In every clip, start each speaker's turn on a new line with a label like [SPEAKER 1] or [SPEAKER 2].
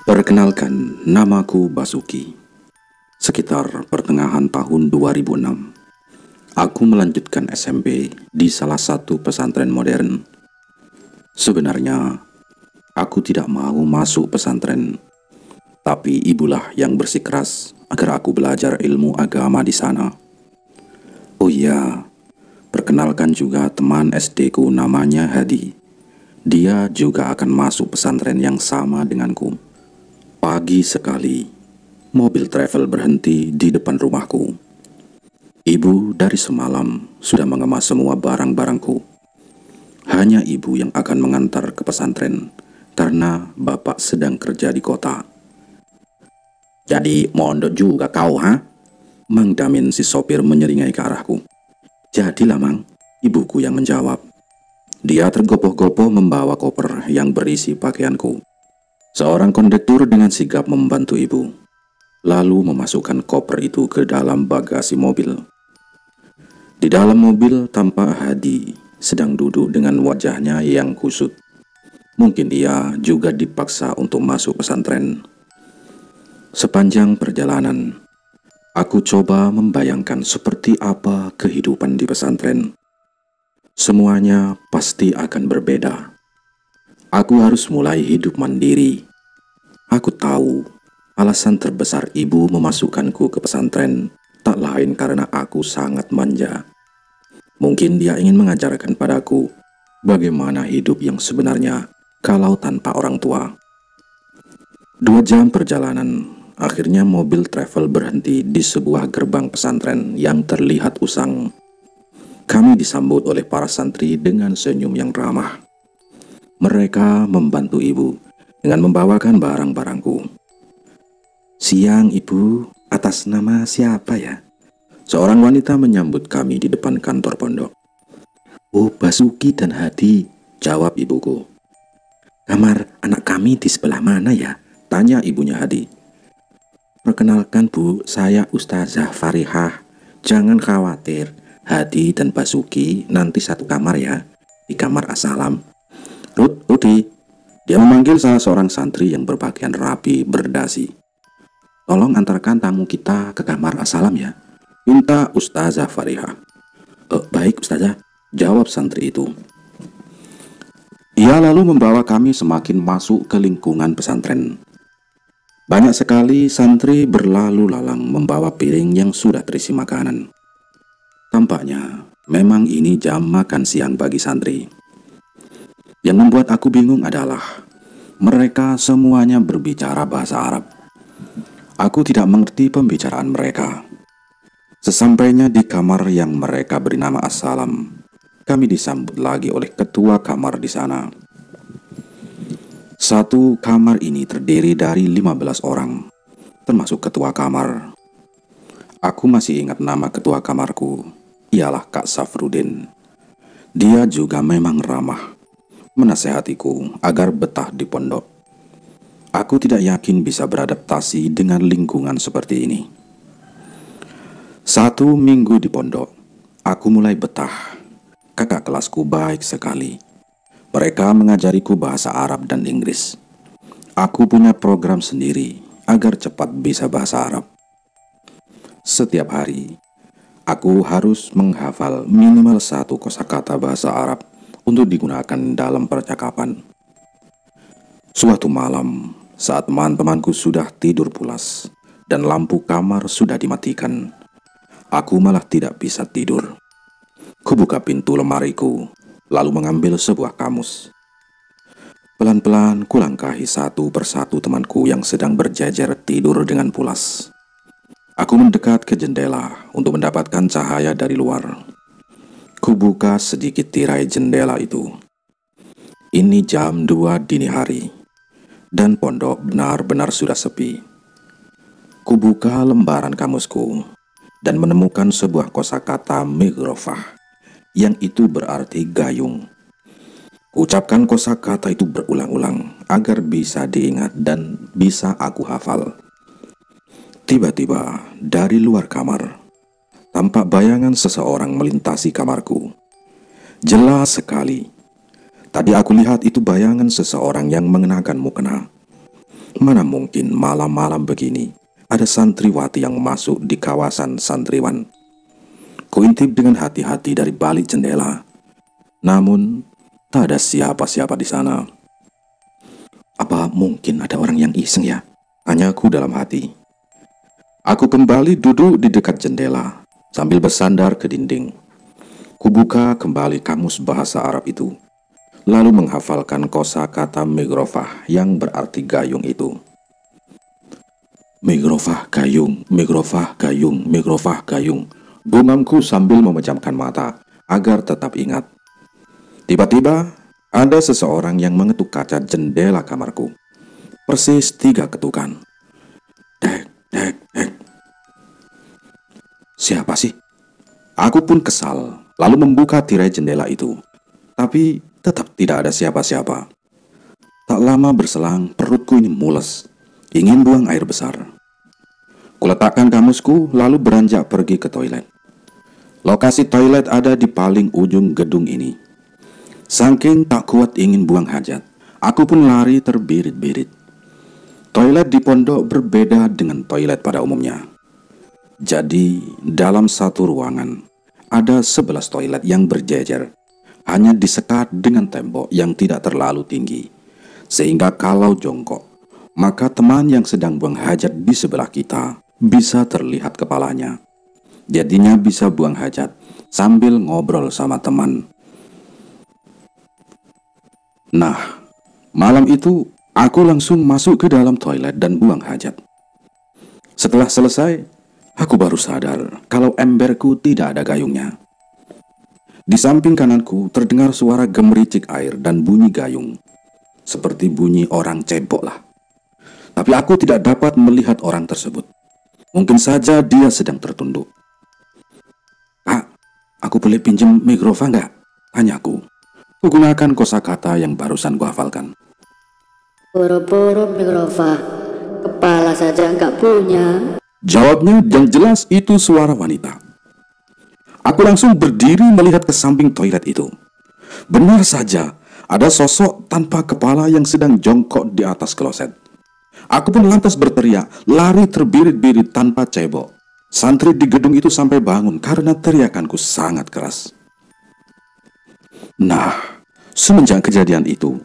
[SPEAKER 1] Perkenalkan, namaku Basuki. Sekitar pertengahan tahun 2006, aku melanjutkan SMP di salah satu pesantren modern. Sebenarnya, aku tidak mau masuk pesantren, tapi ibulah yang bersikeras agar aku belajar ilmu agama di sana. Oh iya, perkenalkan juga teman SD ku namanya Hadi. Dia juga akan masuk pesantren yang sama denganku. Pagi sekali, mobil travel berhenti di depan rumahku. Ibu dari semalam sudah mengemas semua barang-barangku. Hanya ibu yang akan mengantar ke pesantren karena bapak sedang kerja di kota. Jadi mondok juga kau, ha? Mang Damin si sopir menyeringai ke arahku. Jadilah, Mang, ibuku yang menjawab. Dia tergopoh-gopoh membawa koper yang berisi pakaianku. Seorang kondektur dengan sigap membantu ibu, lalu memasukkan koper itu ke dalam bagasi mobil. Di dalam mobil tampak Hadi sedang duduk dengan wajahnya yang kusut. Mungkin ia juga dipaksa untuk masuk pesantren. Sepanjang perjalanan, aku coba membayangkan seperti apa kehidupan di pesantren. Semuanya pasti akan berbeda. Aku harus mulai hidup mandiri. Aku tahu alasan terbesar ibu memasukkanku ke pesantren tak lain karena aku sangat manja. Mungkin dia ingin mengajarkan padaku bagaimana hidup yang sebenarnya kalau tanpa orang tua. 2 jam perjalanan, akhirnya mobil travel berhenti di sebuah gerbang pesantren yang terlihat usang. Kami disambut oleh para santri dengan senyum yang ramah. Mereka membantu ibu dengan membawakan barang-barangku. Siang, Ibu, atas nama siapa ya? Seorang wanita menyambut kami di depan kantor pondok. Oh, Basuki dan Hadi, jawab ibuku. Kamar anak kami di sebelah mana ya? Tanya ibunya Hadi. Perkenalkan Bu, saya Ustazah Farihah. Jangan khawatir, Hadi dan Basuki nanti satu kamar ya, di kamar Assalam. Rudi, dia memanggil salah seorang santri yang berpakaian rapi berdasi. Tolong antarkan tamu kita ke kamar Assalam ya, minta Ustazah Farihah. Baik Ustazah, jawab santri itu. Ia lalu membawa kami semakin masuk ke lingkungan pesantren. Banyak sekali santri berlalu lalang membawa piring yang sudah terisi makanan. Tampaknya memang ini jam makan siang bagi santri. Yang membuat aku bingung adalah mereka semuanya berbicara bahasa Arab. Aku tidak mengerti pembicaraan mereka. Sesampainya di kamar yang mereka beri nama Assalam, kami disambut lagi oleh ketua kamar di sana. Satu kamar ini terdiri dari 15 orang, termasuk ketua kamar. Aku masih ingat nama ketua kamarku, ialah Kak Safrudin. Dia juga memang ramah, menasehatiku agar betah di pondok. Aku tidak yakin bisa beradaptasi dengan lingkungan seperti ini. 1 minggu di pondok, aku mulai betah. Kakak kelasku baik sekali. Mereka mengajariku bahasa Arab dan Inggris. Aku punya program sendiri agar cepat bisa bahasa Arab. Setiap hari, aku harus menghafal minimal 1 kosakata bahasa Arab untuk digunakan dalam percakapan. Suatu malam, saat teman-temanku sudah tidur pulas dan lampu kamar sudah dimatikan, aku malah tidak bisa tidur. Kubuka pintu lemariku, lalu mengambil sebuah kamus. Pelan-pelan kulangkahi satu persatu temanku yang sedang berjajar tidur dengan pulas. Aku mendekat ke jendela untuk mendapatkan cahaya dari luar. Kubuka sedikit tirai jendela itu. Ini jam 2 dini hari, dan pondok benar-benar sudah sepi. Kubuka lembaran kamusku, dan menemukan sebuah kosakata migrofah, yang itu berarti gayung. Ucapkan kosakata itu berulang-ulang, agar bisa diingat dan bisa aku hafal. Tiba-tiba, dari luar kamar, tampak bayangan seseorang melintasi kamarku. Jelas sekali. Tadi aku lihat itu bayangan seseorang yang mengenakan mukena. Mana mungkin malam-malam begini ada santriwati yang masuk di kawasan santriwan. Kuintip dengan hati-hati dari balik jendela. Namun, tak ada siapa-siapa di sana. Apa mungkin ada orang yang iseng ya? Tanyaku dalam hati. Aku kembali duduk di dekat jendela sambil bersandar ke dinding. Kubuka kembali kamus bahasa Arab itu, lalu menghafalkan kosakata migrofah yang berarti gayung itu. Migrofah gayung, migrofah gayung, migrofah gayung. Gumamku sambil memejamkan mata agar tetap ingat. Tiba-tiba ada seseorang yang mengetuk kaca jendela kamarku. Persis 3 ketukan. Dek, dek, dek. Siapa sih? Aku pun kesal, lalu membuka tirai jendela itu. Tapi tetap tidak ada siapa-siapa. Tak lama berselang, perutku ini mules, ingin buang air besar. Kuletakkan kamusku, lalu beranjak pergi ke toilet. Lokasi toilet ada di paling ujung gedung ini. Saking tak kuat ingin buang hajat, aku pun lari terbirit-birit. Toilet di pondok berbeda dengan toilet pada umumnya. Jadi, dalam satu ruangan, ada 11 toilet yang berjejer, hanya disekat dengan tembok yang tidak terlalu tinggi, sehingga kalau jongkok, maka teman yang sedang buang hajat di sebelah kita bisa terlihat kepalanya. Jadinya bisa buang hajat sambil ngobrol sama teman. Nah, malam itu aku langsung masuk ke dalam toilet dan buang hajat. Setelah selesai, aku baru sadar kalau emberku tidak ada gayungnya. Di samping kananku terdengar suara gemericik air dan bunyi gayung, seperti bunyi orang cebok lah. Tapi aku tidak dapat melihat orang tersebut. Mungkin saja dia sedang tertunduk. Pak, aku boleh pinjam mikrofon nggak? Tanyaku. Kugunakan kosakata yang barusan kuhafalkan.
[SPEAKER 2] Boro-boro mikrofon, kepala saja nggak punya.
[SPEAKER 1] Jawabnya yang jelas itu suara wanita. Aku langsung berdiri melihat ke samping toilet itu. Benar saja, ada sosok tanpa kepala yang sedang jongkok di atas kloset. Aku pun lantas berteriak, lari terbirit-birit tanpa cebok. Santri di gedung itu sampai bangun karena teriakanku sangat keras. Nah, semenjak kejadian itu,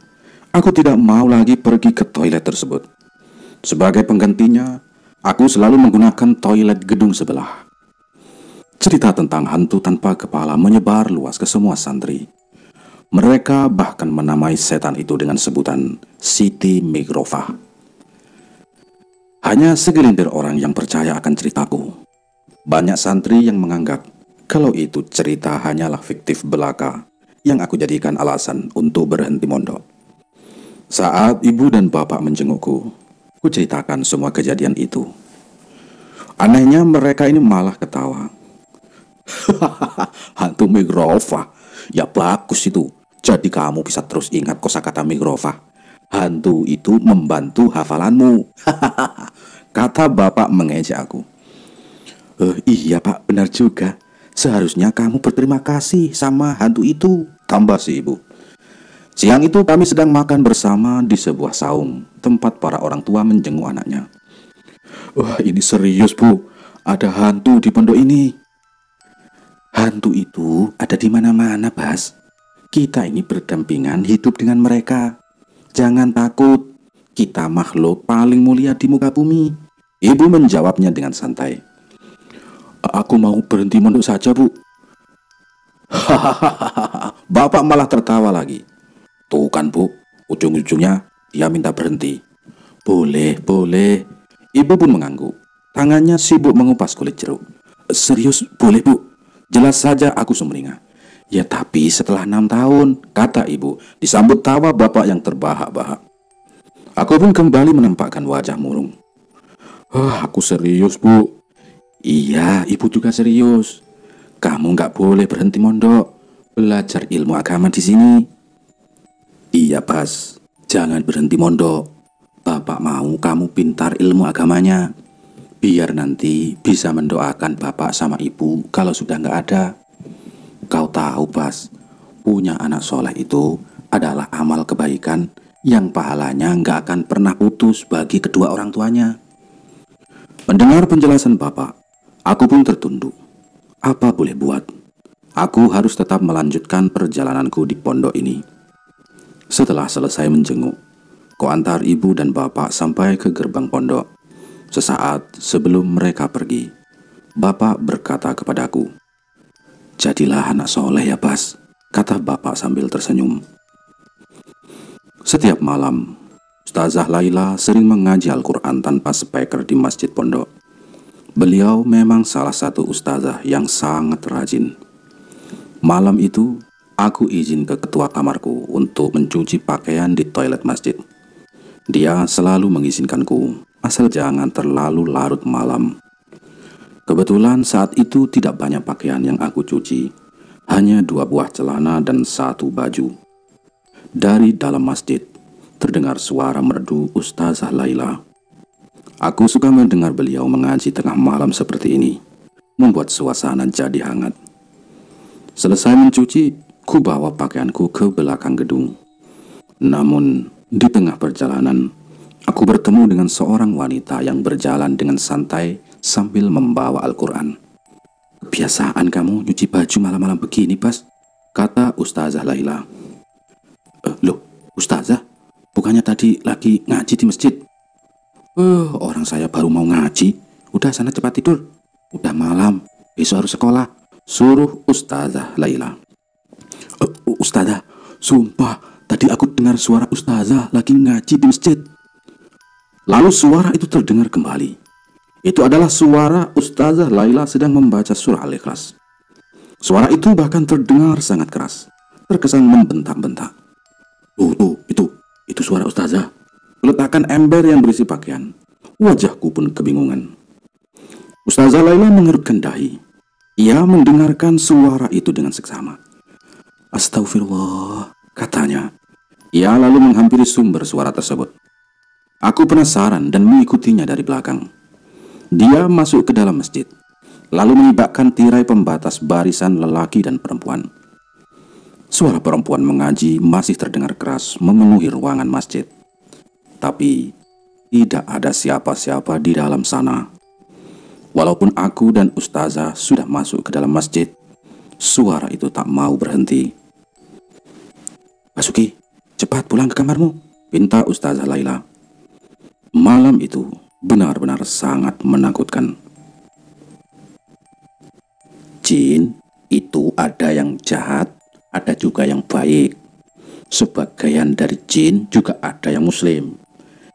[SPEAKER 1] aku tidak mau lagi pergi ke toilet tersebut. Sebagai penggantinya, aku selalu menggunakan toilet gedung sebelah. Cerita tentang hantu tanpa kepala menyebar luas ke semua santri. Mereka bahkan menamai setan itu dengan sebutan Siti Migrofah. Hanya segelintir orang yang percaya akan ceritaku. Banyak santri yang menganggap kalau itu cerita hanyalah fiktif belaka yang aku jadikan alasan untuk berhenti mondok. Saat ibu dan bapak menjengukku, ku ceritakan semua kejadian itu. Anehnya mereka ini malah ketawa. Hantu migrofah, ya bagus itu. Jadi kamu bisa terus ingat kosakata migrofah. Hantu itu membantu hafalanmu. Kata bapak mengejek aku. Iya pak, benar juga. Seharusnya kamu berterima kasih sama hantu itu, tambah si ibu. Siang itu kami sedang makan bersama di sebuah saung, tempat para orang tua menjenguk anaknya. Wah, ini serius bu, ada hantu di pondok ini. Hantu itu ada di mana-mana, Bas. Kita ini berdampingan hidup dengan mereka. Jangan takut, kita makhluk paling mulia di muka bumi. Ibu menjawabnya dengan santai. Aku mau berhenti mondok saja, Bu. Hahaha, bapak malah tertawa lagi. Tuh kan, Bu, ujung-ujungnya dia minta berhenti. Boleh, boleh. Ibu pun mengangguk. Tangannya sibuk mengupas kulit jeruk. Serius, boleh, Bu. Jelas saja aku sumringah. Ya tapi setelah 6 tahun, kata ibu, disambut tawa bapak yang terbahak-bahak. Aku pun kembali menampakkan wajah murung. Aku serius, Bu. Iya, ibu juga serius. Kamu nggak boleh berhenti mondok, belajar ilmu agama di sini. Iya, Bas. Jangan berhenti mondok. Bapak mau kamu pintar ilmu agamanya. Biar nanti bisa mendoakan bapak sama ibu kalau sudah nggak ada. Kau tahu, Bas, punya anak soleh itu adalah amal kebaikan yang pahalanya nggak akan pernah putus bagi kedua orang tuanya. Mendengar penjelasan bapak, aku pun tertunduk. Apa boleh buat? Aku harus tetap melanjutkan perjalananku di pondok ini. Setelah selesai menjenguk, kuantar ibu dan bapak sampai ke gerbang pondok. Sesaat sebelum mereka pergi, bapak berkata kepadaku, "Jadilah anak soleh ya Bas," kata bapak sambil tersenyum. Setiap malam, Ustazah Laila sering mengaji Al-Quran tanpa speaker di masjid pondok. Beliau memang salah satu ustazah yang sangat rajin. Malam itu, aku izin ke ketua kamarku untuk mencuci pakaian di toilet masjid. Dia selalu mengizinkanku, asal jangan terlalu larut malam. Kebetulan saat itu tidak banyak pakaian yang aku cuci, hanya 2 buah celana dan 1 baju. Dari dalam masjid, terdengar suara merdu Ustazah Laila. Aku suka mendengar beliau mengaji tengah malam seperti ini, membuat suasana jadi hangat. Selesai mencuci, ku bawa pakaianku ke belakang gedung. Namun, di tengah perjalanan, aku bertemu dengan seorang wanita yang berjalan dengan santai sambil membawa Al-Quran. "Kebiasaan kamu nyuci baju malam-malam begini, Bas?" kata Ustazah Laila. Loh, Ustazah, bukannya tadi lagi ngaji di masjid?" Orang saya baru mau ngaji. Udah sana cepat tidur. Udah malam, besok harus sekolah," suruh Ustazah Laila. "Ustazah, sumpah tadi aku dengar suara Ustazah lagi ngaji di masjid." Lalu suara itu terdengar kembali. Itu adalah suara Ustazah Laila sedang membaca surah Al-Ikhlas. Suara itu bahkan terdengar sangat keras, terkesan membentak-bentak. Itu suara Ustazah." Meletakkan ember yang berisi pakaian. Wajahku pun kebingungan. Ustazah Laila mengerutkan dahi. Ia mendengarkan suara itu dengan seksama. "Astagfirullah," katanya. Ia lalu menghampiri sumber suara tersebut. Aku penasaran dan mengikutinya dari belakang. Dia masuk ke dalam masjid, lalu menibakkan tirai pembatas barisan lelaki dan perempuan. Suara perempuan mengaji masih terdengar keras memenuhi ruangan masjid. Tapi tidak ada siapa-siapa di dalam sana. Walaupun aku dan Ustazah sudah masuk ke dalam masjid, suara itu tak mau berhenti. "Basuki, cepat pulang ke kamarmu," pinta Ustazah Laila. Malam itu benar-benar sangat menakutkan. Jin itu ada yang jahat, ada juga yang baik. Sebagian dari jin juga ada yang muslim.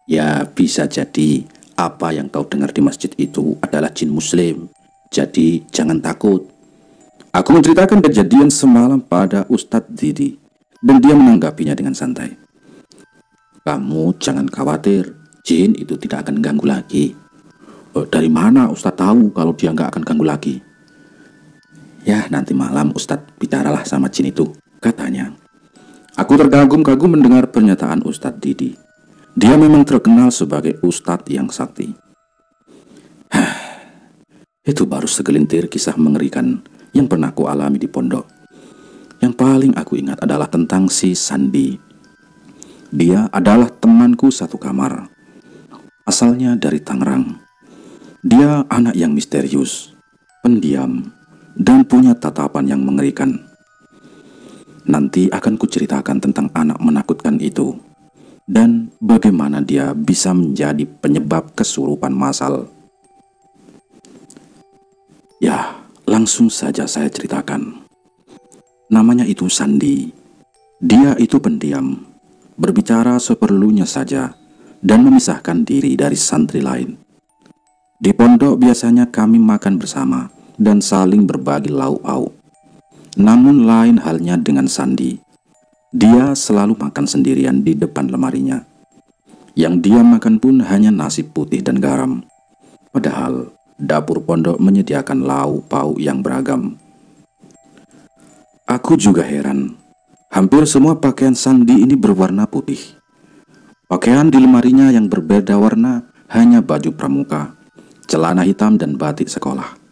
[SPEAKER 1] Ya, bisa jadi apa yang kau dengar di masjid itu adalah jin muslim. Jadi jangan takut. Aku menceritakan kejadian semalam pada Ustadz Didi, dan dia menanggapinya dengan santai. "Kamu jangan khawatir, jin itu tidak akan ganggu lagi." Dari mana Ustadz tahu kalau dia nggak akan ganggu lagi?" "Ya, nanti malam Ustadz bicaralah sama jin itu," katanya. Aku terkagum-kagum mendengar pernyataan Ustadz Didi. Dia memang terkenal sebagai Ustadz yang sakti. Itu baru segelintir kisah mengerikan yang pernah aku alami di pondok. Yang paling aku ingat adalah tentang si Sandi. Dia adalah temanku satu kamar. Asalnya dari Tangerang. Dia anak yang misterius, pendiam, dan punya tatapan yang mengerikan. Nanti akan kuceritakan tentang anak menakutkan itu dan bagaimana dia bisa menjadi penyebab kesurupan massal. Ya, langsung saja saya ceritakan. Namanya itu Sandi. Dia itu pendiam, berbicara seperlunya saja, dan memisahkan diri dari santri lain. Di pondok biasanya kami makan bersama dan saling berbagi lauk pauk. Namun lain halnya dengan Sandi. Dia selalu makan sendirian di depan lemarinya. Yang dia makan pun hanya nasi putih dan garam. Padahal dapur pondok menyediakan lauk pauk yang beragam. Aku juga heran. Hampir semua pakaian Sandi ini berwarna putih. Pakaian di lemarinya yang berbeda warna hanya baju pramuka, celana hitam dan batik sekolah.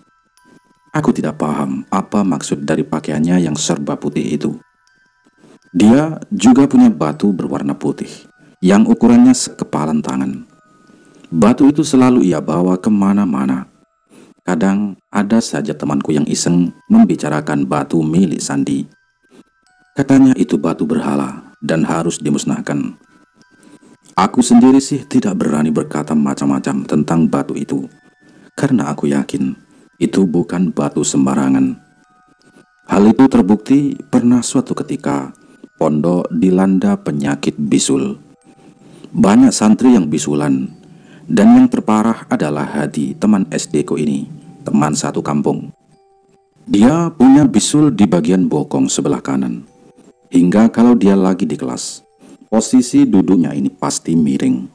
[SPEAKER 1] Aku tidak paham apa maksud dari pakaiannya yang serba putih itu. Dia juga punya batu berwarna putih yang ukurannya sekepalan tangan. Batu itu selalu ia bawa kemana-mana. Kadang ada saja temanku yang iseng membicarakan batu milik Sandi. Katanya itu batu berhala dan harus dimusnahkan. Aku sendiri sih tidak berani berkata macam-macam tentang batu itu, karena aku yakin itu bukan batu sembarangan. Hal itu terbukti pernah suatu ketika pondok dilanda penyakit bisul. Banyak santri yang bisulan, dan yang terparah adalah Hadi, teman SD ku ini, teman satu kampung. Dia punya bisul di bagian bokong sebelah kanan. Hingga kalau dia lagi di kelas, posisi duduknya ini pasti miring.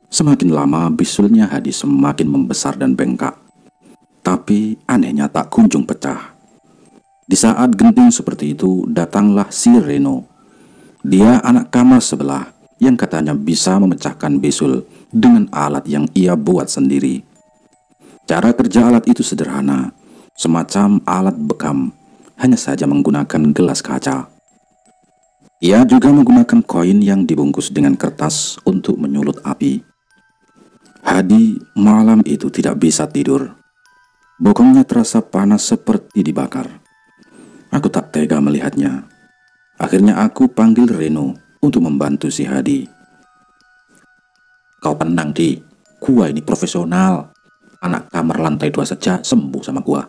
[SPEAKER 1] Semakin lama bisulnya Hadi semakin membesar dan bengkak. Tapi anehnya tak kunjung pecah. Di saat genting seperti itu datanglah si Reno. Dia anak kamar sebelah yang katanya bisa memecahkan bisul dengan alat yang ia buat sendiri. Cara kerja alat itu sederhana, semacam alat bekam, hanya saja menggunakan gelas kaca. Ia juga menggunakan koin yang dibungkus dengan kertas untuk menyulut api. Hadi malam itu tidak bisa tidur. Bokongnya terasa panas seperti dibakar. Aku tak tega melihatnya. Akhirnya aku panggil Reno untuk membantu si Hadi. Kau tenang, Di. Gua ini profesional. Anak kamar lantai 2 saja sembuh sama gua.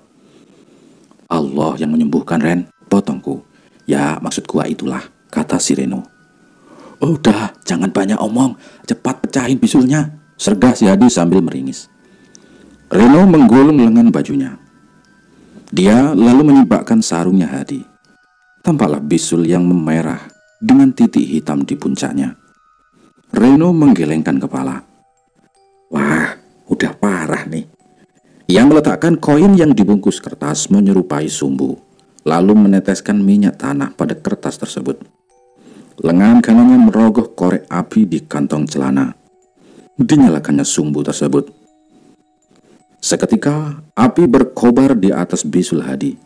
[SPEAKER 1] Allah yang menyembuhkan, Ren. Potongku. Ya, maksud gua itulah, kata si Reno. Udah, jangan banyak omong. Cepat pecahin bisulnya, sergah si Hadi sambil meringis. Reno menggulung lengan bajunya. Dia lalu menyibakkan sarungnya Hadi. Tampaklah bisul yang memerah dengan titik hitam di puncaknya. Reno menggelengkan kepala. Wah, udah parah nih. Ia meletakkan koin yang dibungkus kertas menyerupai sumbu, lalu meneteskan minyak tanah pada kertas tersebut. Lengan kanannya merogoh korek api di kantong celana. Dinyalakannya sumbu tersebut. Seketika, api berkobar di atas bisul Hadi.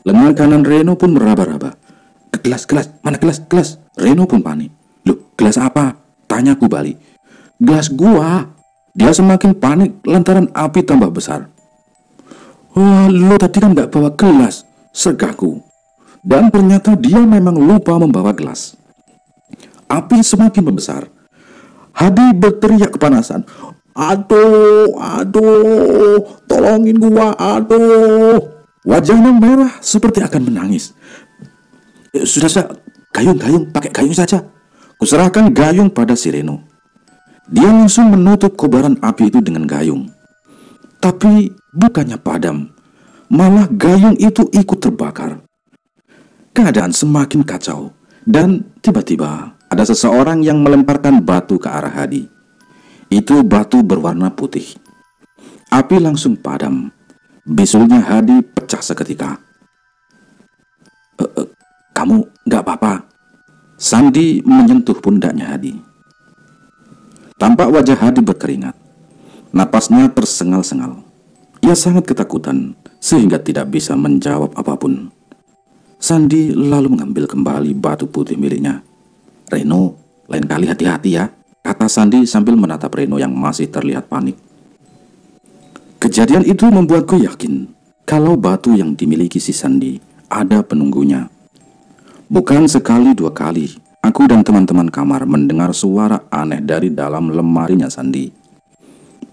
[SPEAKER 1] Lengan kanan Reno pun meraba-raba. Gelas, mana gelas? Reno pun panik. Loh, gelas apa? Tanyaku balik. Gelas gua. Dia semakin panik lantaran api tambah besar. Wah, lo tadi kan gak bawa gelas, sergahku. Dan ternyata dia memang lupa membawa gelas. Api semakin membesar. Hadi berteriak kepanasan. Aduh, tolongin gua, aduh. Wajahnya merah seperti akan menangis. Sudah, gayung, pakai gayung saja. Kuserahkan gayung pada si Reno. Dia langsung menutup kobaran api itu dengan gayung. Tapi bukannya padam, malah gayung itu ikut terbakar. Keadaan semakin kacau, dan tiba-tiba ada seseorang yang melemparkan batu ke arah Hadi. Itu batu berwarna putih. Api langsung padam. Bisulnya Hadi pecah seketika. Kamu gak apa-apa? Sandi menyentuh pundaknya Hadi. Tampak wajah Hadi berkeringat. Napasnya tersengal-sengal. Ia sangat ketakutan sehingga tidak bisa menjawab apapun. Sandi lalu mengambil kembali batu putih miliknya. Reno, lain kali hati-hati ya, kata Sandi sambil menatap Reno yang masih terlihat panik. Kejadian itu membuatku yakin kalau batu yang dimiliki si Sandi ada penunggunya. Bukan sekali dua kali, aku dan teman-teman kamar mendengar suara aneh dari dalam lemarinya Sandi.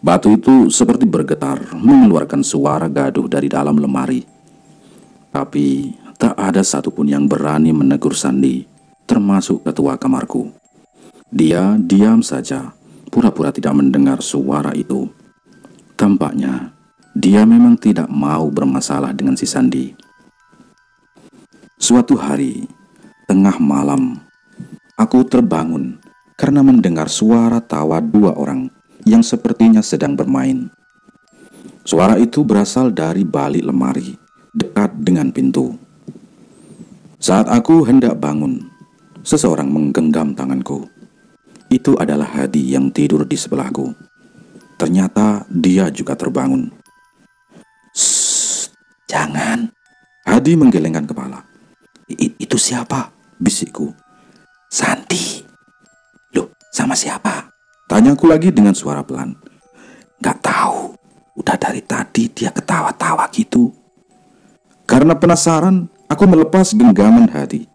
[SPEAKER 1] Batu itu seperti bergetar, mengeluarkan suara gaduh dari dalam lemari. Tapi tak ada satupun yang berani menegur Sandi, termasuk ketua kamarku. Dia diam saja, pura-pura tidak mendengar suara itu. Tampaknya dia memang tidak mau bermasalah dengan si Sandi. Suatu hari, tengah malam, aku terbangun karena mendengar suara tawa dua orang yang sepertinya sedang bermain. Suara itu berasal dari balik lemari, dekat dengan pintu. Saat aku hendak bangun, seseorang menggenggam tanganku. Itu adalah Hadi yang tidur di sebelahku. Ternyata dia juga terbangun. Shh, jangan. Hadi menggelengkan kepala. Itu siapa? Bisikku. Santi. Loh, Sama siapa? Tanyaku lagi dengan suara pelan. Gak tahu. Udah dari tadi dia ketawa-tawa gitu. Karena penasaran, aku melepas genggaman hati,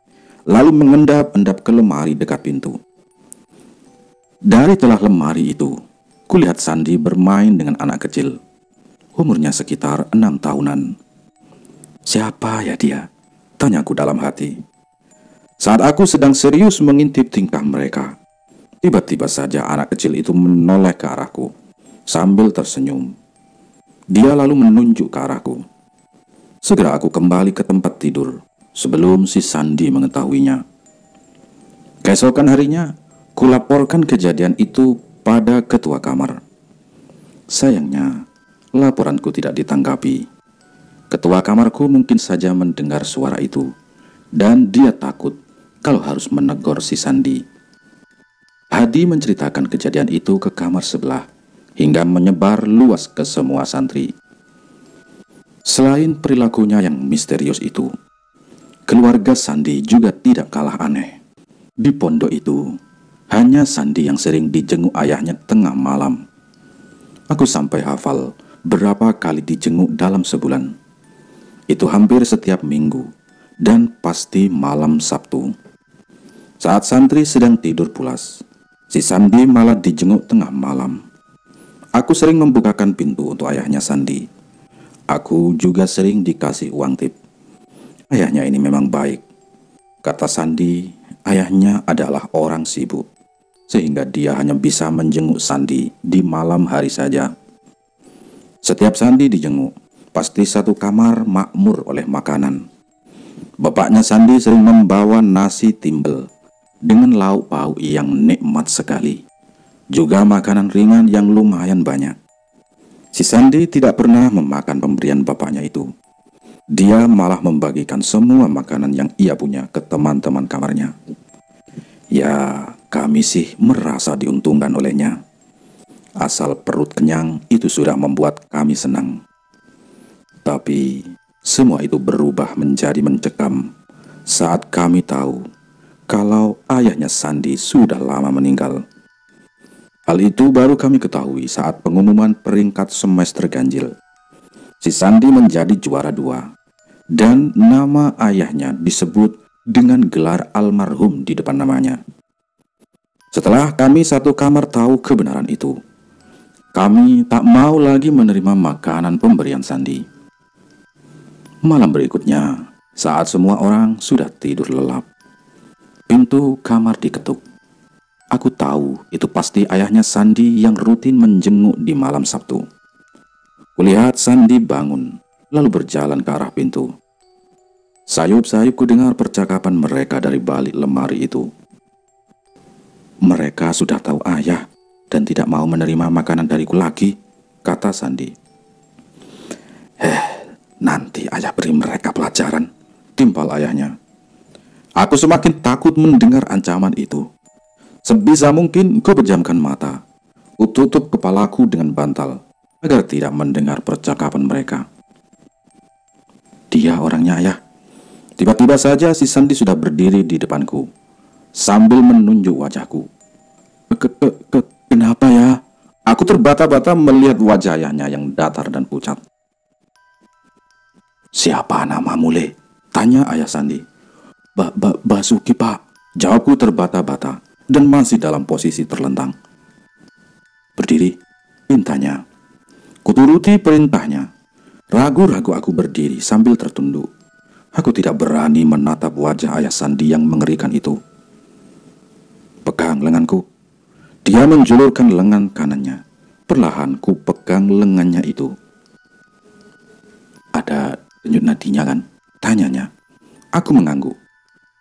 [SPEAKER 1] lalu mengendap-endap ke lemari dekat pintu. Dari celah lemari itu, kulihat Sandi bermain dengan anak kecil. Umurnya sekitar 6 tahunan. Siapa ya dia? Tanyaku dalam hati. Saat aku sedang serius mengintip tingkah mereka, tiba-tiba saja anak kecil itu menoleh ke arahku sambil tersenyum. Dia lalu menunjuk ke arahku. Segera aku kembali ke tempat tidur sebelum si Sandi mengetahuinya. Keesokan harinya, kulaporkan kejadian itu pada ketua kamar. Sayangnya, laporanku tidak ditanggapi. Ketua kamarku mungkin saja mendengar suara itu, dan dia takut kalau harus menegur si Sandi. Hadi menceritakan kejadian itu ke kamar sebelah, hingga menyebar luas ke semua santri. Selain perilakunya yang misterius itu, keluarga Sandi juga tidak kalah aneh. Di pondok itu, hanya Sandi yang sering dijenguk ayahnya tengah malam. Aku sampai hafal berapa kali dijenguk dalam sebulan. Itu hampir setiap minggu, dan pasti malam Sabtu. Saat santri sedang tidur pulas, si Sandi malah dijenguk tengah malam. Aku sering membukakan pintu untuk ayahnya Sandi. Aku juga sering dikasih uang tip. Ayahnya ini memang baik. Kata Sandi, ayahnya adalah orang sibuk, sehingga dia hanya bisa menjenguk Sandi di malam hari saja. Setiap Sandi dijenguk, pasti satu kamar makmur oleh makanan. Bapaknya Sandi sering membawa nasi timbel dengan lauk pauk yang nikmat sekali, juga makanan ringan yang lumayan banyak. Si Sandi tidak pernah memakan pemberian bapaknya itu. Dia malah membagikan semua makanan yang ia punya ke teman-teman kamarnya. Ya, kami sih merasa diuntungkan olehnya. Asal perut kenyang itu sudah membuat kami senang. Tapi semua itu berubah menjadi mencekam saat kami tahu kalau ayahnya Sandi sudah lama meninggal. Hal itu baru kami ketahui saat pengumuman peringkat semester ganjil. Si Sandi menjadi juara 2, dan nama ayahnya disebut dengan gelar almarhum di depan namanya. Setelah kami satu kamar tahu kebenaran itu, kami tak mau lagi menerima makanan pemberian Sandi. Malam berikutnya, saat semua orang sudah tidur lelap, pintu kamar diketuk. Aku tahu itu pasti ayahnya Sandi yang rutin menjenguk di malam Sabtu. Kulihat Sandi bangun, lalu berjalan ke arah pintu. Sayup-sayup kudengar percakapan mereka dari balik lemari itu. Mereka sudah tahu ayah dan tidak mau menerima makanan dariku lagi, kata Sandi. Nanti ayah beri mereka pelajaran, timpal ayahnya. Aku semakin takut mendengar ancaman itu. Sebisa mungkin ku pejamkan mata, ku tutup kepalaku dengan bantal agar tidak mendengar percakapan mereka. Dia orangnya ayah. Tiba-tiba saja si Sandi sudah berdiri di depanku sambil menunjuk wajahku. Kenapa ya? Aku terbata-bata melihat wajah ayahnya yang datar dan pucat. Siapa namamu, Le? Tanya ayah Sandi. Basuki, Pak. Jawabku terbata-bata dan masih dalam posisi terlentang. Berdiri, pintanya. Kuturuti perintahnya. Ragu-ragu aku berdiri sambil tertunduk. Aku tidak berani menatap wajah ayah Sandi yang mengerikan itu. Pegang lenganku. Dia menjulurkan lengan kanannya. Perlahan ku pegang lengannya itu. Ada denyut nadinya kan? Tanyanya. Aku mengangguk.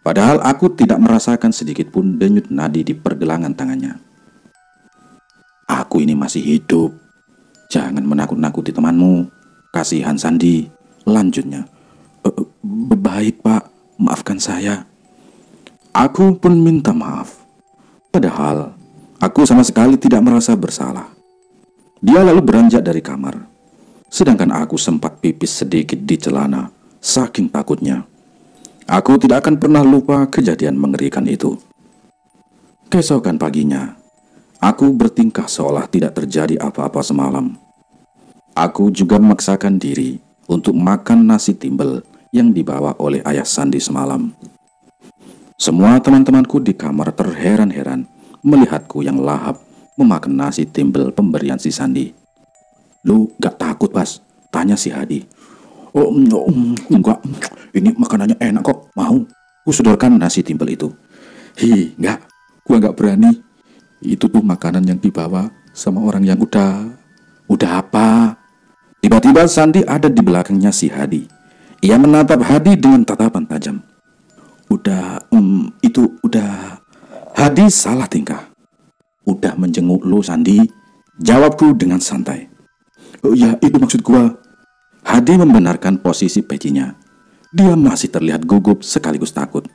[SPEAKER 1] Padahal aku tidak merasakan sedikit pun denyut nadi di pergelangan tangannya. Aku ini masih hidup. Jangan menakut-nakuti temanmu. Kasihan Sandi. Lanjutnya. Baik, Pak. Maafkan saya. Aku pun minta maaf. Padahal aku sama sekali tidak merasa bersalah. Dia lalu beranjak dari kamar. Sedangkan aku sempat pipis sedikit di celana, saking takutnya. Aku tidak akan pernah lupa kejadian mengerikan itu. Keesokan paginya, Aku bertingkah seolah tidak terjadi apa-apa semalam. Aku juga memaksakan diri untuk makan nasi timbel yang dibawa oleh ayah Sandi semalam. Semua teman-temanku di kamar terheran-heran melihatku yang lahap memakan nasi timbel pemberian si Sandi. "Lu gak takut, Bas?" tanya si Hadi. "Oh, enggak. Ini makanannya enak kok. Mau? Kusodorkan nasi timbel itu." "Hi, enggak. Gua gak berani. Itu tuh makanan yang dibawa sama orang yang udah apa?" Tiba-tiba Sandi ada di belakangnya si Hadi. Ia menatap Hadi dengan tatapan tajam. Udah. Hadi salah tingkah. "Udah menjenguk lu, Sandi," jawabku dengan santai. "Oh ya, itu maksud gua." Hadi membenarkan posisi pecinya. Dia masih terlihat gugup sekaligus takut.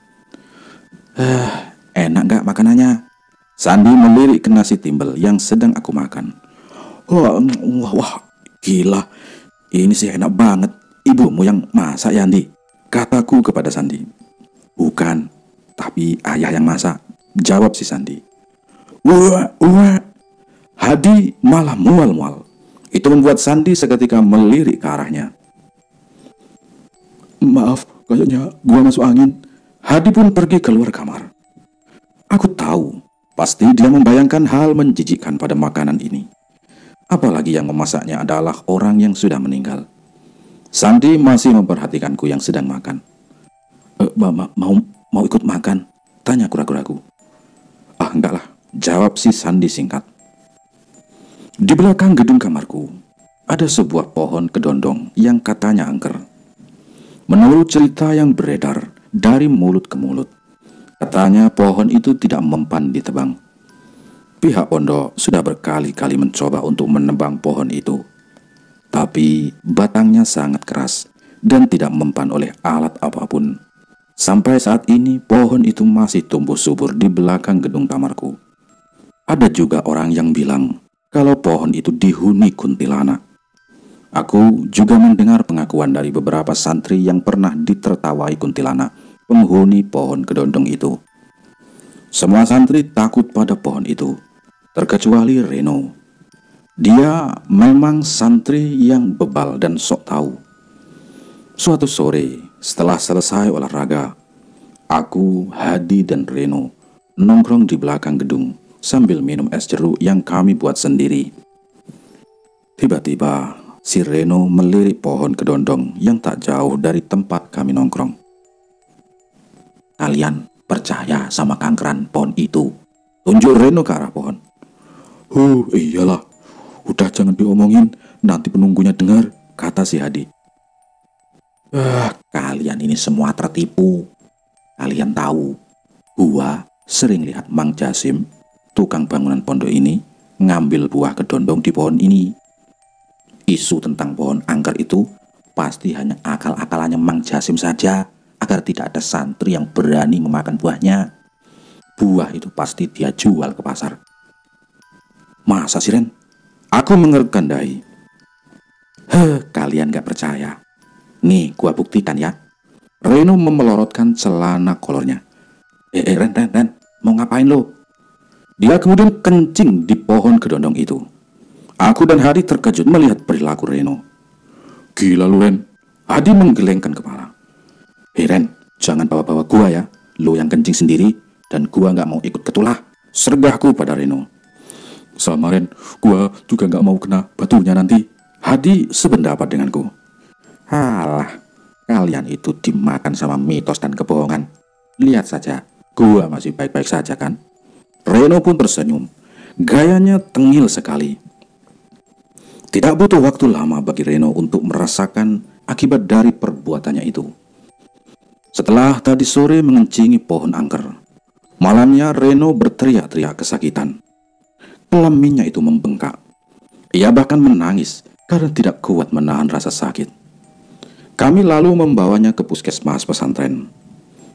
[SPEAKER 1] Enak gak makanannya?" Sandi melirik ke nasi timbel yang sedang aku makan. Wah, gila. Ini sih enak banget. Ibumu yang masak ya, Andi?" kataku kepada Sandi. "Bukan, tapi ayah yang masak," jawab si Sandi. Wah. Hadi malah mual-mual. Itu membuat Sandi seketika melirik ke arahnya. "Maaf, kayaknya gua masuk angin." Hadi pun pergi keluar kamar. Aku tahu, pasti dia membayangkan hal menjijikkan pada makanan ini. Apalagi yang memasaknya adalah orang yang sudah meninggal. Sandi masih memperhatikanku yang sedang makan. Mau ikut makan?" tanya ragu-ragu. Enggak lah," jawab si Sandi singkat. Di belakang gedung kamarku, ada sebuah pohon kedondong yang katanya angker. Menurut cerita yang beredar dari mulut ke mulut, katanya pohon itu tidak mempan ditebang. Pihak pondok sudah berkali-kali mencoba untuk menebang pohon itu, tapi batangnya sangat keras dan tidak mempan oleh alat apapun. Sampai saat ini pohon itu masih tumbuh subur di belakang gedung kamarku. Ada juga orang yang bilang kalau pohon itu dihuni kuntilanak. Aku juga mendengar pengakuan dari beberapa santri yang pernah ditertawai kuntilanak penghuni pohon kedondong itu. Semua santri takut pada pohon itu, terkecuali Reno. Dia memang santri yang bebal dan sok tahu. Suatu sore, setelah selesai olahraga, aku, Hadi, dan Reno nongkrong di belakang gedung sambil minum es jeruk yang kami buat sendiri. Tiba-tiba, si Reno melirik pohon kedondong yang tak jauh dari tempat kami nongkrong. "Kalian percaya sama kangkeran pohon itu?" tunjuk Reno ke arah pohon. Iyalah. Udah jangan diomongin, nanti penunggunya dengar," kata si Hadi. Kalian ini semua tertipu. Kalian tahu, gua sering lihat Mang Jasim, tukang bangunan pondok ini, ngambil buah kedondong di pohon ini. Isu tentang pohon angker itu pasti hanya akal-akalannya Mang Jasim saja, agar tidak ada santri yang berani memakan buahnya. Buah itu pasti dia jual ke pasar. "Masa sih, Ren?" Aku mengerutkan dahi. Kalian gak percaya? Nih, gua buktikan ya. Reno memelorotkan celana kolornya. Ren, mau ngapain lo? Dia kemudian kencing di pohon kedondong itu. Aku dan Hadi terkejut melihat perilaku Reno. "Gila lu, Ren." Hadi menggelengkan kepala. Ren, jangan bawa-bawa gua ya. Lo yang kencing sendiri dan gua gak mau ikut ketulah, sergahku pada Reno. "Sama, Ren, gua juga gak mau kena batunya nanti." Hadi sependapat denganku. "Halah, kalian itu dimakan sama mitos dan kebohongan. Lihat saja, gua masih baik-baik saja kan?" Reno pun tersenyum. Gayanya tengil sekali. Tidak butuh waktu lama bagi Reno untuk merasakan akibat dari perbuatannya itu. Setelah tadi sore mengencingi pohon angker, malamnya Reno berteriak-teriak kesakitan. Kelaminnya itu membengkak. Ia bahkan menangis karena tidak kuat menahan rasa sakit. Kami lalu membawanya ke puskesmas pesantren.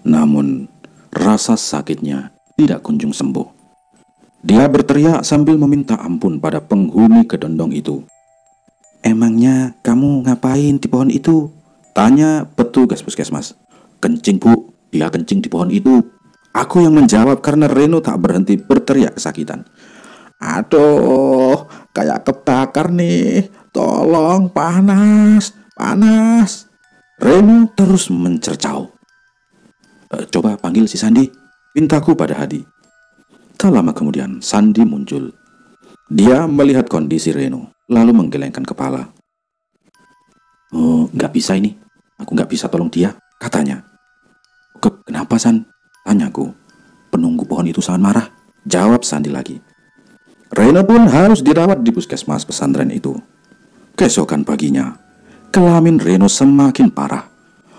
[SPEAKER 1] Namun, rasa sakitnya tidak kunjung sembuh. Dia berteriak sambil meminta ampun pada penghuni kedondong itu. "Emangnya kamu ngapain di pohon itu?" tanya petugas puskesmas. "Kencing, Bu. Dia kencing di pohon itu." Aku yang menjawab karena Reno tak berhenti berteriak kesakitan. Aduh, kayak kebakar nih. Tolong, panas, panas. Reno terus mencercau. Coba panggil si Sandi, pintaku pada Hadi. Tak lama kemudian, Sandi muncul. Dia melihat kondisi Reno, lalu menggelengkan kepala. Oh, nggak bisa ini. Aku nggak bisa tolong dia, katanya. Kenapa, San? Tanyaku. Penunggu pohon itu sangat marah. Jawab Sandi lagi. Reno pun harus dirawat di puskesmas pesantren itu. Keesokan paginya, kelamin Reno semakin parah,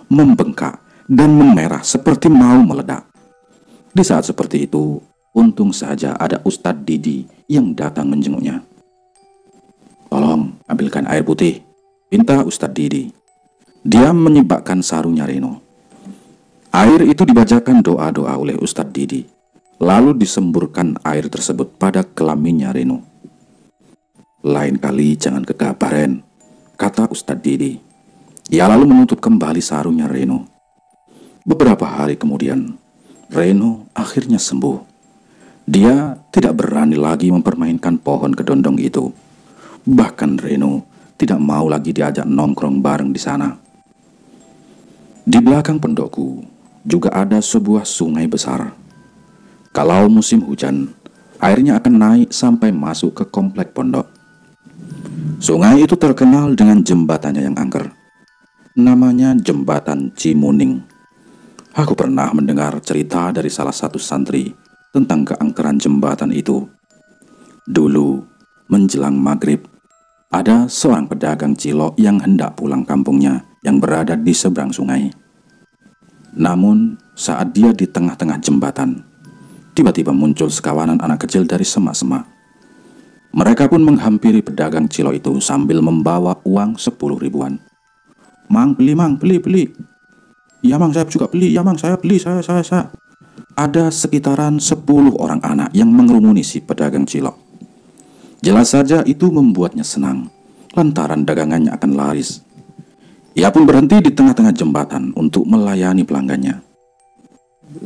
[SPEAKER 1] membengkak dan memerah seperti mau meledak. Di saat seperti itu, untung saja ada Ustadz Didi yang datang menjenguknya. Tolong ambilkan air putih, pinta Ustadz Didi. Dia menyibakkan sarungnya Reno. Air itu dibacakan doa-doa oleh Ustadz Didi, lalu disemburkan air tersebut pada kelaminnya Reno. Lain kali jangan gegabah, Ren, kata Ustadz Didi. Ia lalu menutup kembali sarungnya Reno. Beberapa hari kemudian, Reno akhirnya sembuh. Dia tidak berani lagi mempermainkan pohon kedondong itu. Bahkan Reno tidak mau lagi diajak nongkrong bareng di sana. Di belakang pondokku juga ada sebuah sungai besar. Kalau musim hujan, airnya akan naik sampai masuk ke komplek pondok. Sungai itu terkenal dengan jembatannya yang angker. Namanya Jembatan Cimuning. Aku pernah mendengar cerita dari salah satu santri tentang keangkeran jembatan itu. Dulu, menjelang maghrib, ada seorang pedagang cilok yang hendak pulang kampungnya yang berada di seberang sungai. Namun, saat dia di tengah-tengah jembatan, tiba-tiba muncul sekawanan anak kecil dari semak-semak. Mereka pun menghampiri pedagang cilok itu sambil membawa uang 10 ribuan. Mang, beli, Mang, beli. Ya, Mang, saya juga beli. Ya, Mang, saya beli, saya. Ada sekitaran 10 orang anak yang mengerumuni si pedagang cilok. Jelas saja itu membuatnya senang, lantaran dagangannya akan laris. Ia pun berhenti di tengah-tengah jembatan untuk melayani pelanggannya.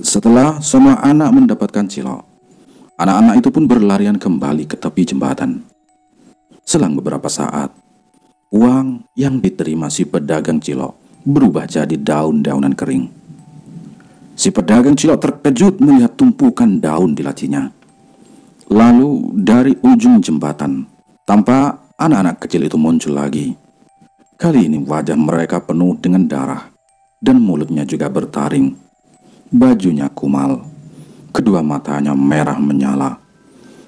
[SPEAKER 1] Setelah semua anak mendapatkan cilok, anak-anak itu pun berlarian kembali ke tepi jembatan. Selang beberapa saat, uang yang diterima si pedagang cilok berubah jadi daun-daunan kering. Si pedagang cilok terkejut melihat tumpukan daun di lacinya. Lalu dari ujung jembatan, tampak anak-anak kecil itu muncul lagi. Kali ini wajah mereka penuh dengan darah dan mulutnya juga bertaring. Bajunya kumal, kedua matanya merah menyala.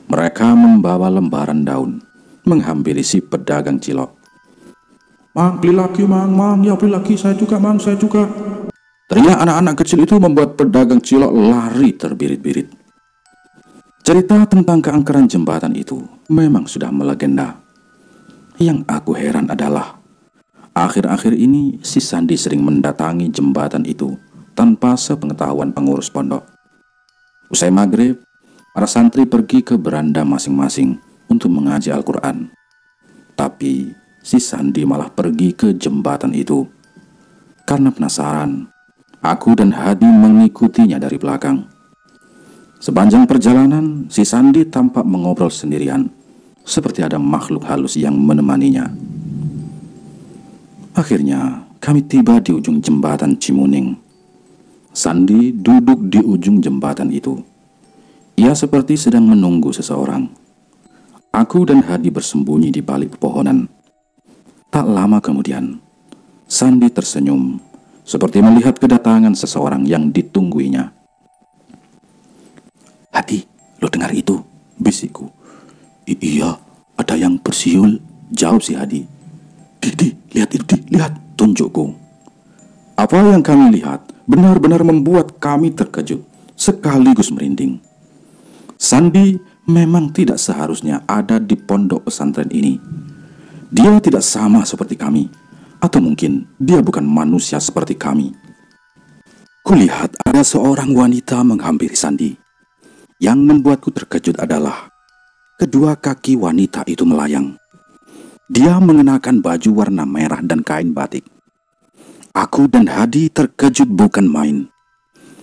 [SPEAKER 1] Mereka membawa lembaran daun, menghampiri si pedagang cilok. Mang, beli lagi, Mang, ya beli lagi, saya juga, Mang, saya juga. Teriak anak-anak kecil itu membuat pedagang cilok lari terbirit-birit. Cerita tentang keangkeran jembatan itu memang sudah melegenda. Yang aku heran adalah, akhir-akhir ini si Sandi sering mendatangi jembatan itu tanpa sepengetahuan pengurus pondok. Usai maghrib, para santri pergi ke beranda masing-masing untuk mengaji Al-Quran. Tapi si Sandi malah pergi ke jembatan itu. Karena penasaran, aku dan Hadi mengikutinya dari belakang. Sepanjang perjalanan, si Sandi tampak mengobrol sendirian, seperti ada makhluk halus yang menemaninya. Akhirnya, kami tiba di ujung jembatan Cimuning. Sandi duduk di ujung jembatan itu. Ia seperti sedang menunggu seseorang. Aku dan Hadi bersembunyi di balik pepohonan. Tak lama kemudian, Sandi tersenyum, seperti melihat kedatangan seseorang yang ditungguinya. Hadi, lo dengar itu? Bisikku. Iya, ada yang bersiul, jawab si Hadi. Di, lihat itu, lihat, tunjukku. Apa yang kami lihat benar-benar membuat kami terkejut, sekaligus merinding. Sandi memang tidak seharusnya ada di pondok pesantren ini. Dia tidak sama seperti kami, atau mungkin dia bukan manusia seperti kami. Kulihat ada seorang wanita menghampiri Sandi. Yang membuatku terkejut adalah kedua kaki wanita itu melayang. Dia mengenakan baju warna merah dan kain batik. Aku dan Hadi terkejut bukan main.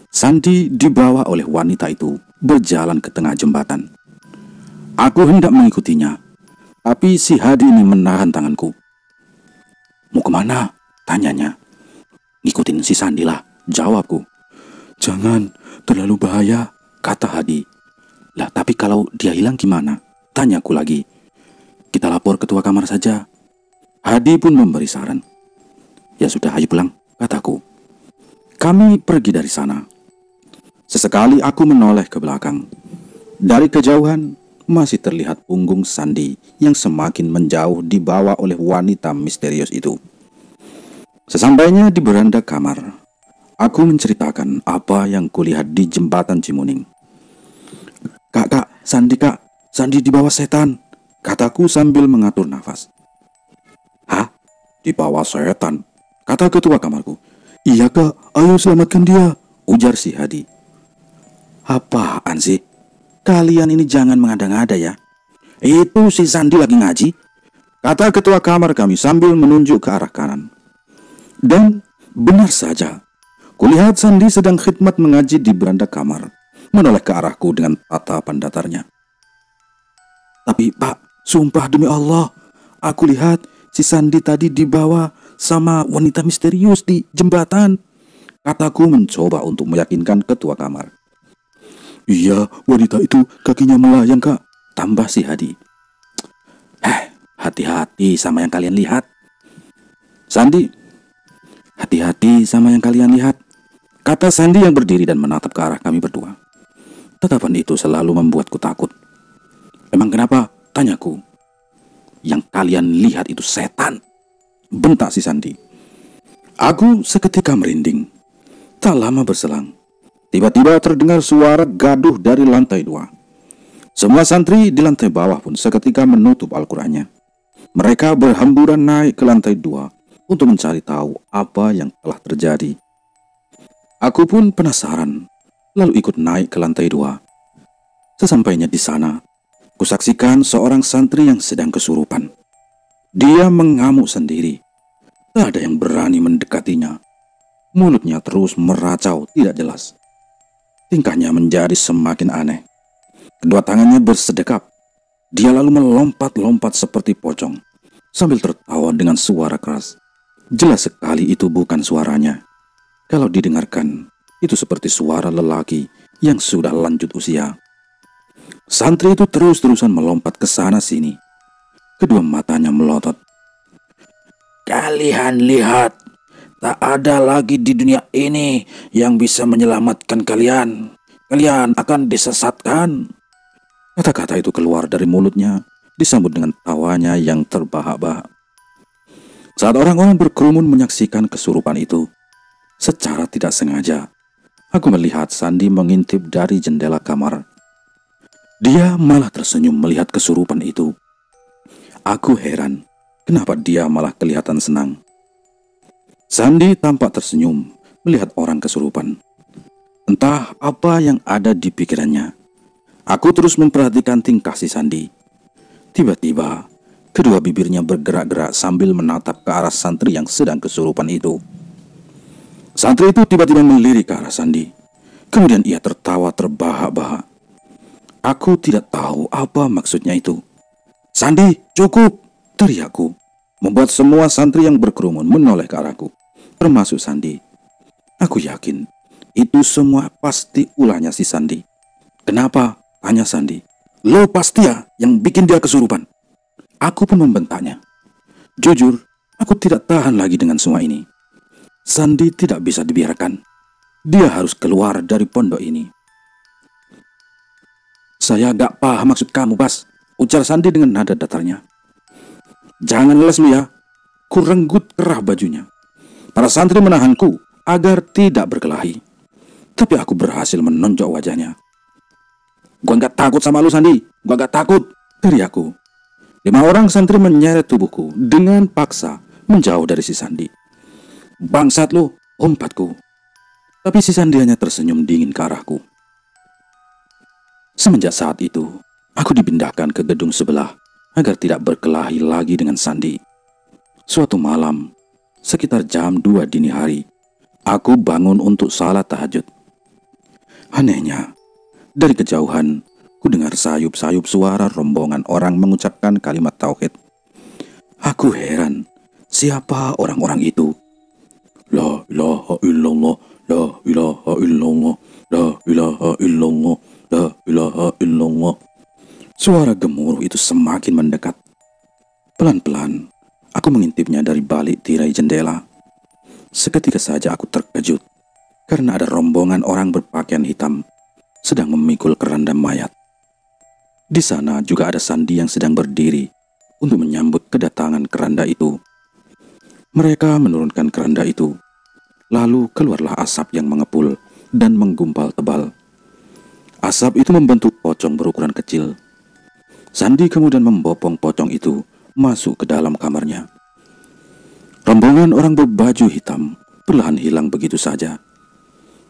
[SPEAKER 1] Sandi dibawa oleh wanita itu berjalan ke tengah jembatan. Aku hendak mengikutinya, tapi si Hadi ini menahan tanganku. Mau kemana? Tanyanya. Ngikutin si Sandi lah, jawabku. Jangan, terlalu bahaya, kata Hadi. Lah tapi kalau dia hilang gimana? Tanyaku lagi. Kita lapor ketua kamar saja. Hadi pun memberi saran. Ya sudah, ayo pulang, kataku. Kami pergi dari sana. Sesekali aku menoleh ke belakang. Dari kejauhan masih terlihat punggung Sandi yang semakin menjauh dibawa oleh wanita misterius itu. Sesampainya di beranda kamar, aku menceritakan apa yang kulihat di jembatan Cimuning. Kak, Sandi dibawa setan, kataku sambil mengatur nafas. Hah? Dibawa setan? Kata ketua kamarku. Iya kak, ayo selamatkan dia, ujar si Hadi. Apaan sih? Kalian ini jangan mengada-ngada ya. Itu si Sandi lagi ngaji, kata ketua kamar kami sambil menunjuk ke arah kanan. Dan benar saja, kulihat Sandi sedang khidmat mengaji di beranda kamar, menoleh ke arahku dengan tatapan datarnya. Tapi Pak, sumpah demi Allah, aku lihat si Sandi tadi dibawa sama wanita misterius di jembatan, kataku mencoba untuk meyakinkan ketua kamar. Iya, wanita itu kakinya melayang kak, tambah si Hadi. Hati-hati sama yang kalian lihat. Sandi, hati-hati sama yang kalian lihat, kata Sandi yang berdiri dan menatap ke arah kami berdua. Tatapan itu selalu membuatku takut. Emang kenapa? Tanyaku. Yang kalian lihat itu setan, bentak si Sandi. Aku seketika merinding. Tak lama berselang, tiba-tiba terdengar suara gaduh dari lantai 2. Semua santri di lantai bawah pun seketika menutup Al-Qur'annya. Mereka berhamburan naik ke lantai 2 untuk mencari tahu apa yang telah terjadi. Aku pun penasaran, lalu ikut naik ke lantai 2. Sesampainya di sana, kusaksikan seorang santri yang sedang kesurupan. Dia mengamuk sendiri. Tak ada yang berani mendekatinya. Mulutnya terus meracau tidak jelas. Tingkahnya menjadi semakin aneh. Kedua tangannya bersedekap. Dia lalu melompat-lompat seperti pocong, sambil tertawa dengan suara keras. Jelas sekali itu bukan suaranya. Kalau didengarkan, itu seperti suara lelaki yang sudah lanjut usia. Santri itu terus-terusan melompat ke sana sini. Kedua matanya melotot. Kalian lihat, tak ada lagi di dunia ini yang bisa menyelamatkan kalian. Kalian akan disesatkan. Kata-kata itu keluar dari mulutnya, disambut dengan tawanya yang terbahak-bahak. Saat orang-orang berkerumun menyaksikan kesurupan itu, secara tidak sengaja, aku melihat Sandi mengintip dari jendela kamar. Dia malah tersenyum melihat kesurupan itu. Aku heran, kenapa dia malah kelihatan senang. Sandi tampak tersenyum melihat orang kesurupan. Entah apa yang ada di pikirannya. Aku terus memperhatikan tingkah si Sandi. Tiba-tiba, kedua bibirnya bergerak-gerak sambil menatap ke arah santri yang sedang kesurupan itu. Santri itu tiba-tiba melirik ke arah Sandi. Kemudian ia tertawa terbahak-bahak. Aku tidak tahu apa maksudnya itu. Sandi, cukup! Teriakku, membuat semua santri yang berkerumun menoleh ke arahku, termasuk Sandi. Aku yakin itu semua pasti ulahnya si Sandi. Kenapa? Tanya Sandi. Lo pasti ya yang bikin dia kesurupan. Aku pun membentaknya. Jujur, aku tidak tahan lagi dengan semua ini. Sandi tidak bisa dibiarkan. Dia harus keluar dari pondok ini. Saya gak paham maksud kamu, Bas, ujar Sandi dengan nada datarnya. Jangan les lu ya. Ku renggut kerah bajunya. Para santri menahanku agar tidak berkelahi. Tapi aku berhasil menonjok wajahnya. Gua gak takut sama lu, Sandi. Gua gak takut, teriakku. 5 orang santri menyeret tubuhku dengan paksa menjauh dari si Sandi. Bangsat lu, umpatku. Tapi si Sandi hanya tersenyum dingin ke arahku. Semenjak saat itu, aku dipindahkan ke gedung sebelah agar tidak berkelahi lagi dengan Sandi. Suatu malam, sekitar jam 2 dini hari, aku bangun untuk salat tahajud. Anehnya, dari kejauhan Ku dengar sayup-sayup suara rombongan orang mengucapkan kalimat tauhid. Aku heran, siapa orang-orang itu? La ilaha illallah, la ilaha illallah, la ilaha illallah, la ilaha illallah. Suara gemuruh itu semakin mendekat. Pelan-pelan, aku mengintipnya dari balik tirai jendela. Seketika saja aku terkejut karena ada rombongan orang berpakaian hitam sedang memikul keranda mayat. Di sana juga ada Sandi yang sedang berdiri untuk menyambut kedatangan keranda itu. Mereka menurunkan keranda itu, lalu keluarlah asap yang mengepul dan menggumpal tebal. Asap itu membentuk pocong berukuran kecil. Sandi kemudian membopong pocong itu masuk ke dalam kamarnya. Rombongan orang berbaju hitam perlahan hilang begitu saja.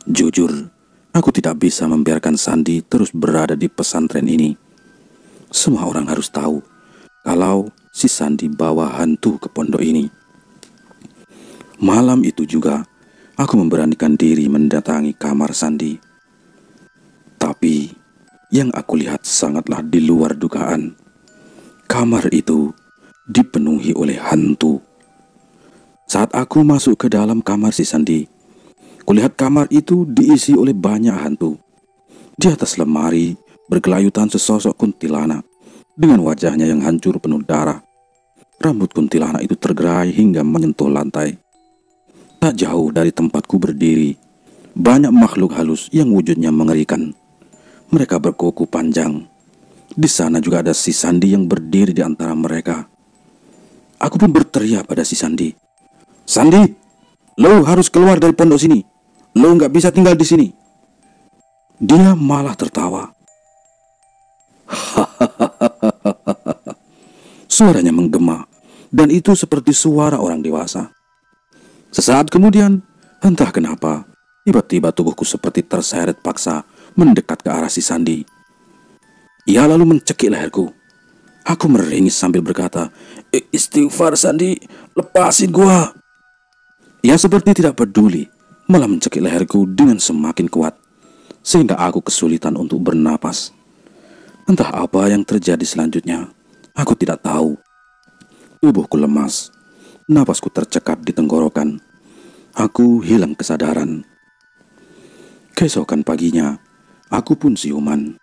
[SPEAKER 1] Jujur, aku tidak bisa membiarkan Sandi terus berada di pesantren ini. Semua orang harus tahu kalau si Sandi bawa hantu ke pondok ini. Malam itu juga, aku memberanikan diri mendatangi kamar Sandi. Tapi, yang aku lihat sangatlah di luar dugaan. Kamar itu dipenuhi oleh hantu. Saat aku masuk ke dalam kamar si Sandi, kulihat kamar itu diisi oleh banyak hantu. Di atas lemari bergelayutan sesosok kuntilanak dengan wajahnya yang hancur penuh darah. Rambut kuntilanak itu tergerai hingga menyentuh lantai. Tak jauh dari tempatku berdiri, banyak makhluk halus yang wujudnya mengerikan. Mereka berkuku panjang. Di sana juga ada si Sandi yang berdiri di antara mereka. Aku pun berteriak pada si Sandi, "Sandi, lo harus keluar dari pondok sini. Lo nggak bisa tinggal di sini." Dia malah tertawa. Suaranya menggema, dan itu seperti suara orang dewasa. Sesaat kemudian, entah kenapa, tiba-tiba tubuhku seperti terseret paksa mendekat ke arah si Sandi. Ia lalu mencekik leherku. Aku meringis sambil berkata, "Istighfar Sandi, lepasin gua." Ia seperti tidak peduli, malah mencekik leherku dengan semakin kuat, sehingga aku kesulitan untuk bernapas. Entah apa yang terjadi selanjutnya, aku tidak tahu. Tubuhku lemas, napasku tercekat di tenggorokan. Aku hilang kesadaran. Keesokan paginya, aku pun siuman.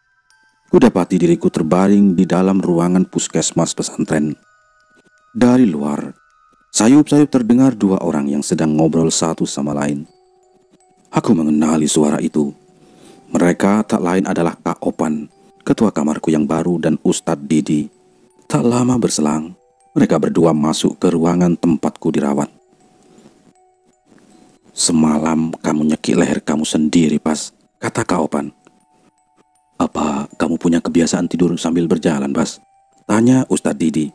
[SPEAKER 1] Kudapati diriku terbaring di dalam ruangan puskesmas pesantren. Dari luar, sayup-sayup terdengar dua orang yang sedang ngobrol satu sama lain. Aku mengenali suara itu. Mereka tak lain adalah Kak Opan, ketua kamarku yang baru, dan Ustadz Didi. Tak lama berselang, mereka berdua masuk ke ruangan tempatku dirawat. "Semalam kamu nyekik leher kamu sendiri, Bas," kata Kak Opan. "Apa kamu punya kebiasaan tidur sambil berjalan, Bas?" tanya Ustadz Didi.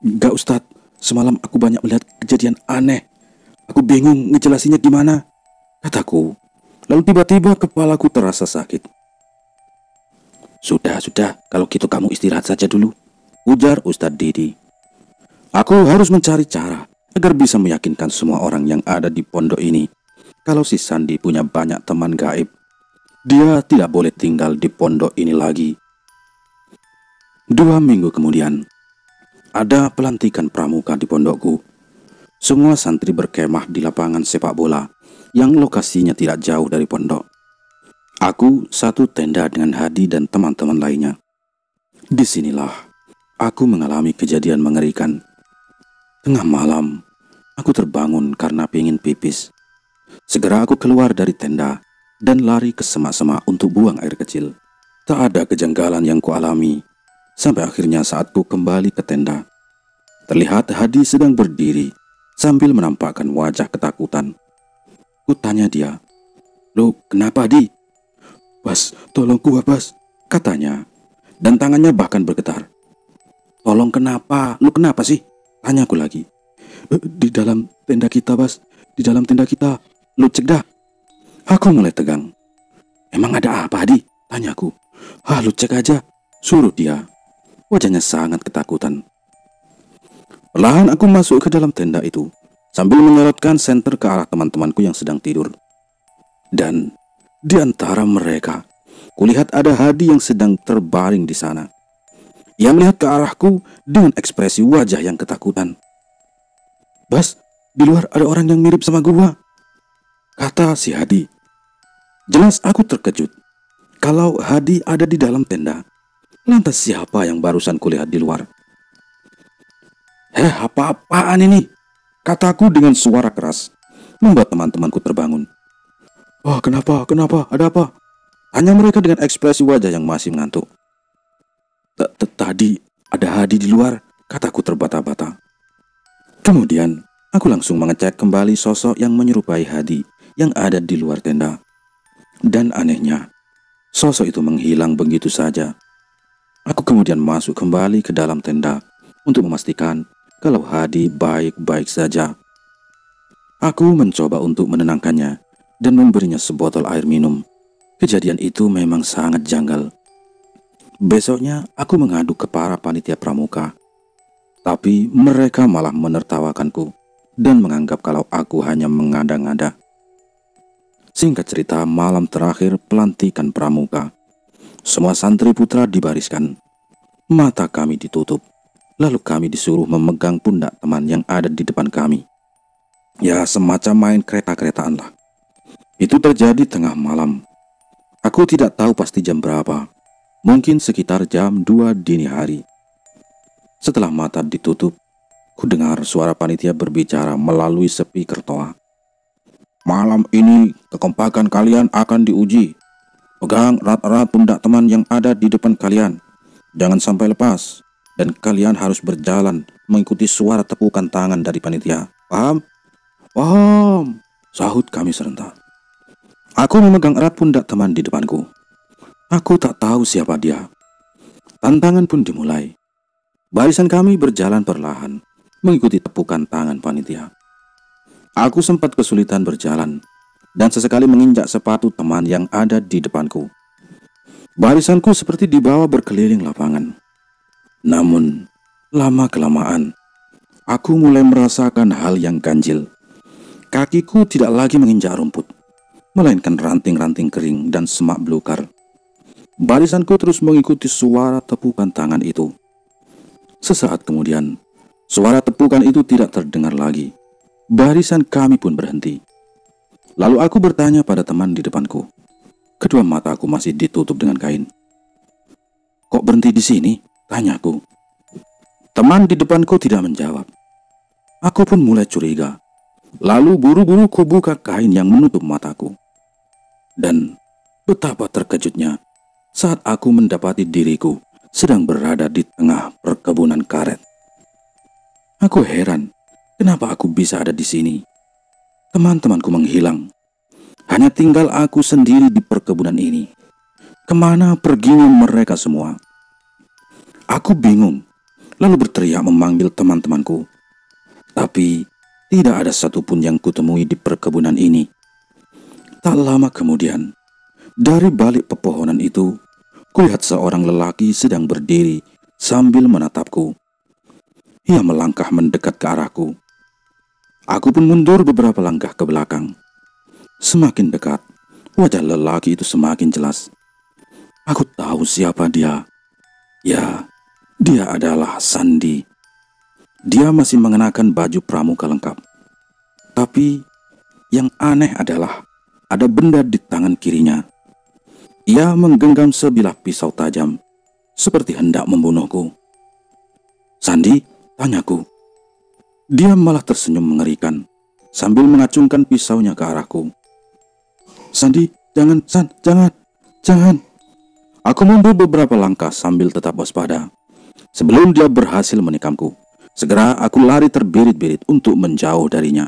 [SPEAKER 1] "Enggak, Ustadz. Semalam aku banyak melihat kejadian aneh. Aku bingung ngejelasinnya gimana," kataku. Lalu tiba-tiba kepalaku terasa sakit. Sudah, kalau gitu kamu istirahat saja dulu," ujar Ustadz Didi. Aku harus mencari cara agar bisa meyakinkan semua orang yang ada di pondok ini kalau si Sandi punya banyak teman gaib. Dia tidak boleh tinggal di pondok ini lagi. 2 minggu kemudian, ada pelantikan pramuka di pondokku. Semua santri berkemah di lapangan sepak bola yang lokasinya tidak jauh dari pondok. Aku satu tenda dengan Hadi dan teman-teman lainnya. Disinilah aku mengalami kejadian mengerikan. Tengah malam, aku terbangun karena ingin pipis. Segera aku keluar dari tenda dan lari ke semak-semak untuk buang air kecil. Tak ada kejanggalan yang kualami, sampai akhirnya saat ku kembali ke tenda. Terlihat Hadi sedang berdiri sambil menampakkan wajah ketakutan. Ku tanya dia, "Lo kenapa, Di?" "Bas, tolong gua, Bas," katanya, dan tangannya bahkan bergetar. "Tolong kenapa? Lu kenapa sih?" tanyaku lagi. Di dalam tenda kita, Bas. Di dalam tenda kita. Lu cek dah." Aku mulai tegang. "Emang ada apa, Di?" tanyaku. Lu cek aja," suruh dia. Wajahnya sangat ketakutan. Perlahan aku masuk ke dalam tenda itu, sambil menyorotkan senter ke arah teman-temanku yang sedang tidur. Dan di antara mereka, Kulihat ada Hadi yang sedang terbaring di sana. Ia melihat ke arahku dengan ekspresi wajah yang ketakutan. "Bas, di luar ada orang yang mirip sama gua," kata si Hadi. Jelas aku terkejut. Kalau Hadi ada di dalam tenda, lantas siapa yang barusan kulihat di luar? Apa-apaan ini?" kataku dengan suara keras, membuat teman-temanku terbangun. "Oh, kenapa? Ada apa?" tanya mereka dengan ekspresi wajah yang masih mengantuk. "Tadi ada Hadi di luar," kataku terbata-bata. Kemudian aku langsung mengecek kembali sosok yang menyerupai Hadi yang ada di luar tenda. Dan anehnya, sosok itu menghilang begitu saja. Aku kemudian masuk kembali ke dalam tenda untuk memastikan kalau Hadi baik-baik saja. Aku mencoba untuk menenangkannya dan memberinya sebotol air minum. Kejadian itu memang sangat janggal. Besoknya aku mengadu ke para panitia pramuka, tapi mereka malah menertawakanku dan menganggap kalau aku hanya mengada-ngada. Singkat cerita, malam terakhir pelantikan pramuka, semua santri putra dibariskan. Mata kami ditutup, lalu kami disuruh memegang pundak teman yang ada di depan kami. Ya, semacam main kereta-keretaan lah. Itu terjadi tengah malam. Aku tidak tahu pasti jam berapa. Mungkin sekitar jam 2 dini hari. Setelah mata ditutup, ku dengar suara panitia berbicara melalui speaker toa. "Malam ini kekompakan kalian akan diuji. Pegang erat-erat pundak teman yang ada di depan kalian. Jangan sampai lepas. Dan kalian harus berjalan mengikuti suara tepukan tangan dari panitia. Paham?" "Paham," sahut kami serentak. Aku memegang erat pundak teman di depanku. Aku tak tahu siapa dia. Tantangan pun dimulai. Barisan kami berjalan perlahan, mengikuti tepukan tangan panitia. Aku sempat kesulitan berjalan, dan sesekali menginjak sepatu teman yang ada di depanku. Barisanku seperti dibawa berkeliling lapangan. Namun, lama-kelamaan, aku mulai merasakan hal yang ganjil. Kakiku tidak lagi menginjak rumput, melainkan ranting-ranting kering dan semak belukar. Barisanku terus mengikuti suara tepukan tangan itu. Sesaat kemudian, suara tepukan itu tidak terdengar lagi. Barisan kami pun berhenti. Lalu aku bertanya pada teman di depanku. Kedua mataku masih ditutup dengan kain. "Kok berhenti di sini?" tanyaku. Teman di depanku tidak menjawab. Aku pun mulai curiga. Lalu buru-buru ku buka kain yang menutup mataku. Dan betapa terkejutnya saat aku mendapati diriku sedang berada di tengah perkebunan karet. Aku heran, kenapa aku bisa ada di sini? Teman-temanku menghilang. Hanya tinggal aku sendiri di perkebunan ini. Kemana perginya mereka semua? Aku bingung, lalu berteriak memanggil teman-temanku. Tapi tidak ada satupun yang kutemui di perkebunan ini. Tak lama kemudian, dari balik pepohonan itu, kulihat seorang lelaki sedang berdiri sambil menatapku. Ia melangkah mendekat ke arahku. Aku pun mundur beberapa langkah ke belakang. Semakin dekat, wajah lelaki itu semakin jelas. Aku tahu siapa dia. Ya, dia adalah Sandi. Dia masih mengenakan baju pramuka lengkap. Tapi yang aneh adalah ada benda di tangan kirinya. Ia menggenggam sebilah pisau tajam, seperti hendak membunuhku. "Sandi?" tanyaku. Dia malah tersenyum mengerikan, sambil mengacungkan pisaunya ke arahku. "Sandi, jangan, jangan." Aku mundur beberapa langkah sambil tetap waspada. Sebelum dia berhasil menikamku, segera aku lari terbirit-birit untuk menjauh darinya.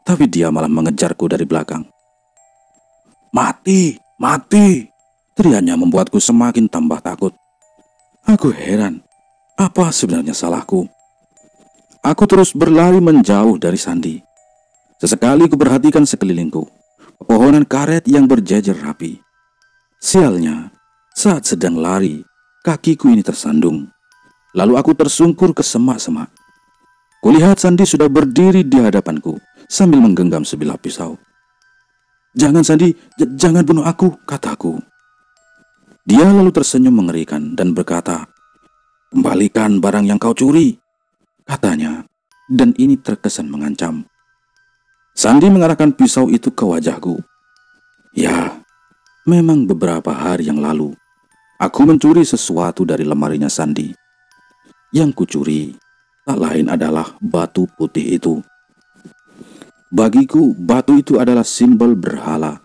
[SPEAKER 1] Tapi dia malah mengejarku dari belakang. Mati! Teriaknya membuatku semakin tambah takut. Aku heran, apa sebenarnya salahku? Aku terus berlari menjauh dari Sandi. Sesekali ku perhatikan sekelilingku, pepohonan karet yang berjejer rapi. Sialnya, saat sedang lari, kakiku ini tersandung. Lalu aku tersungkur ke semak-semak. Kulihat Sandi sudah berdiri di hadapanku sambil menggenggam sebilah pisau. "Jangan Sandi, jangan bunuh aku," kataku. Dia lalu tersenyum mengerikan dan berkata, "Kembalikan barang yang kau curi," katanya, dan ini terkesan mengancam. Sandi mengarahkan pisau itu ke wajahku. Ya, memang beberapa hari yang lalu, aku mencuri sesuatu dari lemarinya Sandi. Yang kucuri tak lain adalah batu putih itu. Bagiku, batu itu adalah simbol berhala.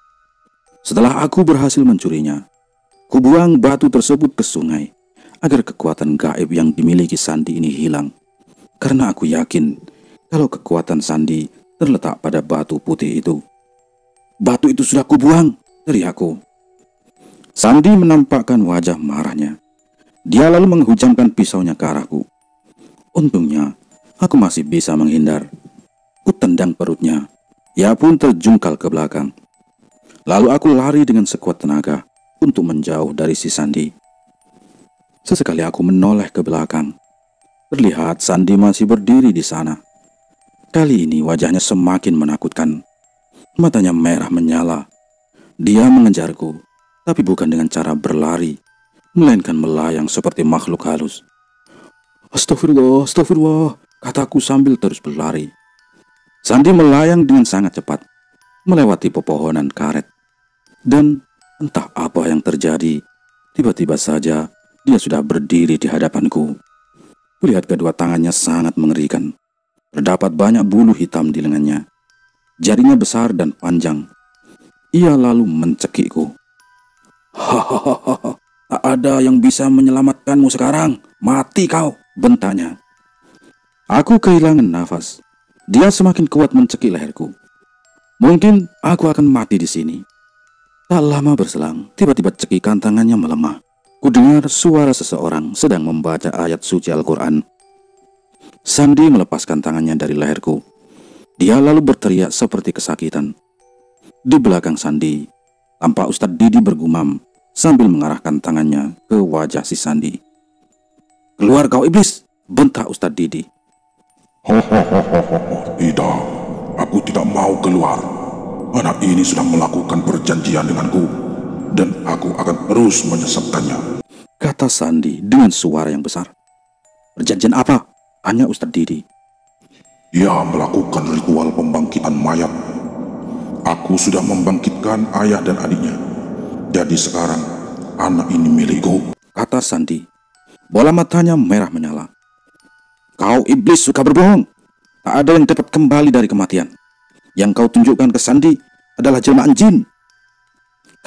[SPEAKER 1] Setelah aku berhasil mencurinya, kubuang batu tersebut ke sungai agar kekuatan gaib yang dimiliki Sandi ini hilang. Karena aku yakin kalau kekuatan Sandi terletak pada batu putih itu. "Batu itu sudah kubuang," teriakku. Sandi menampakkan wajah marahnya. Dia lalu menghujamkan pisaunya ke arahku. Untungnya, aku masih bisa menghindar. Ku tendang perutnya. Ia pun terjungkal ke belakang. Lalu aku lari dengan sekuat tenaga untuk menjauh dari si Sandi. Sesekali aku menoleh ke belakang. Terlihat Sandi masih berdiri di sana. Kali ini wajahnya semakin menakutkan. Matanya merah menyala. Dia mengejarku, tapi bukan dengan cara berlari, melainkan melayang seperti makhluk halus. "Astagfirullah, astagfirullah," kataku sambil terus berlari. Sandi melayang dengan sangat cepat, melewati pepohonan karet. Dan entah apa yang terjadi, tiba-tiba saja dia sudah berdiri di hadapanku. Kulihat kedua tangannya sangat mengerikan. Terdapat banyak bulu hitam di lengannya. Jarinya besar dan panjang. Ia lalu mencekikku. "Hahaha, tak ada yang bisa menyelamatkanmu sekarang. Mati kau," bentaknya. Aku kehilangan nafas. Dia semakin kuat mencekik leherku. Mungkin aku akan mati di sini. Tak lama berselang, tiba-tiba cekikan tangannya melemah. Kudengar suara seseorang sedang membaca ayat suci Al-Quran. Sandi melepaskan tangannya dari leherku. Dia lalu berteriak seperti kesakitan. Di belakang Sandi, tampak Ustadz Didi bergumam sambil mengarahkan tangannya ke wajah si Sandi. "Keluar kau iblis!" bentak Ustadz Didi.
[SPEAKER 3] Tidak, aku tidak mau keluar. Anak ini sudah melakukan perjanjian denganku, dan aku akan terus menyesatkannya,"
[SPEAKER 1] kata Sandi dengan suara yang besar. "Perjanjian apa?" tanya Ustadz Didi.
[SPEAKER 3] "Dia melakukan ritual pembangkitan mayat. Aku sudah membangkitkan ayah dan adiknya. Jadi sekarang anak ini milikku,"
[SPEAKER 1] kata Sandi. Bola matanya merah menyala. "Kau iblis suka berbohong. Tak ada yang dapat kembali dari kematian. Yang kau tunjukkan ke Sandi adalah jelmaan jin.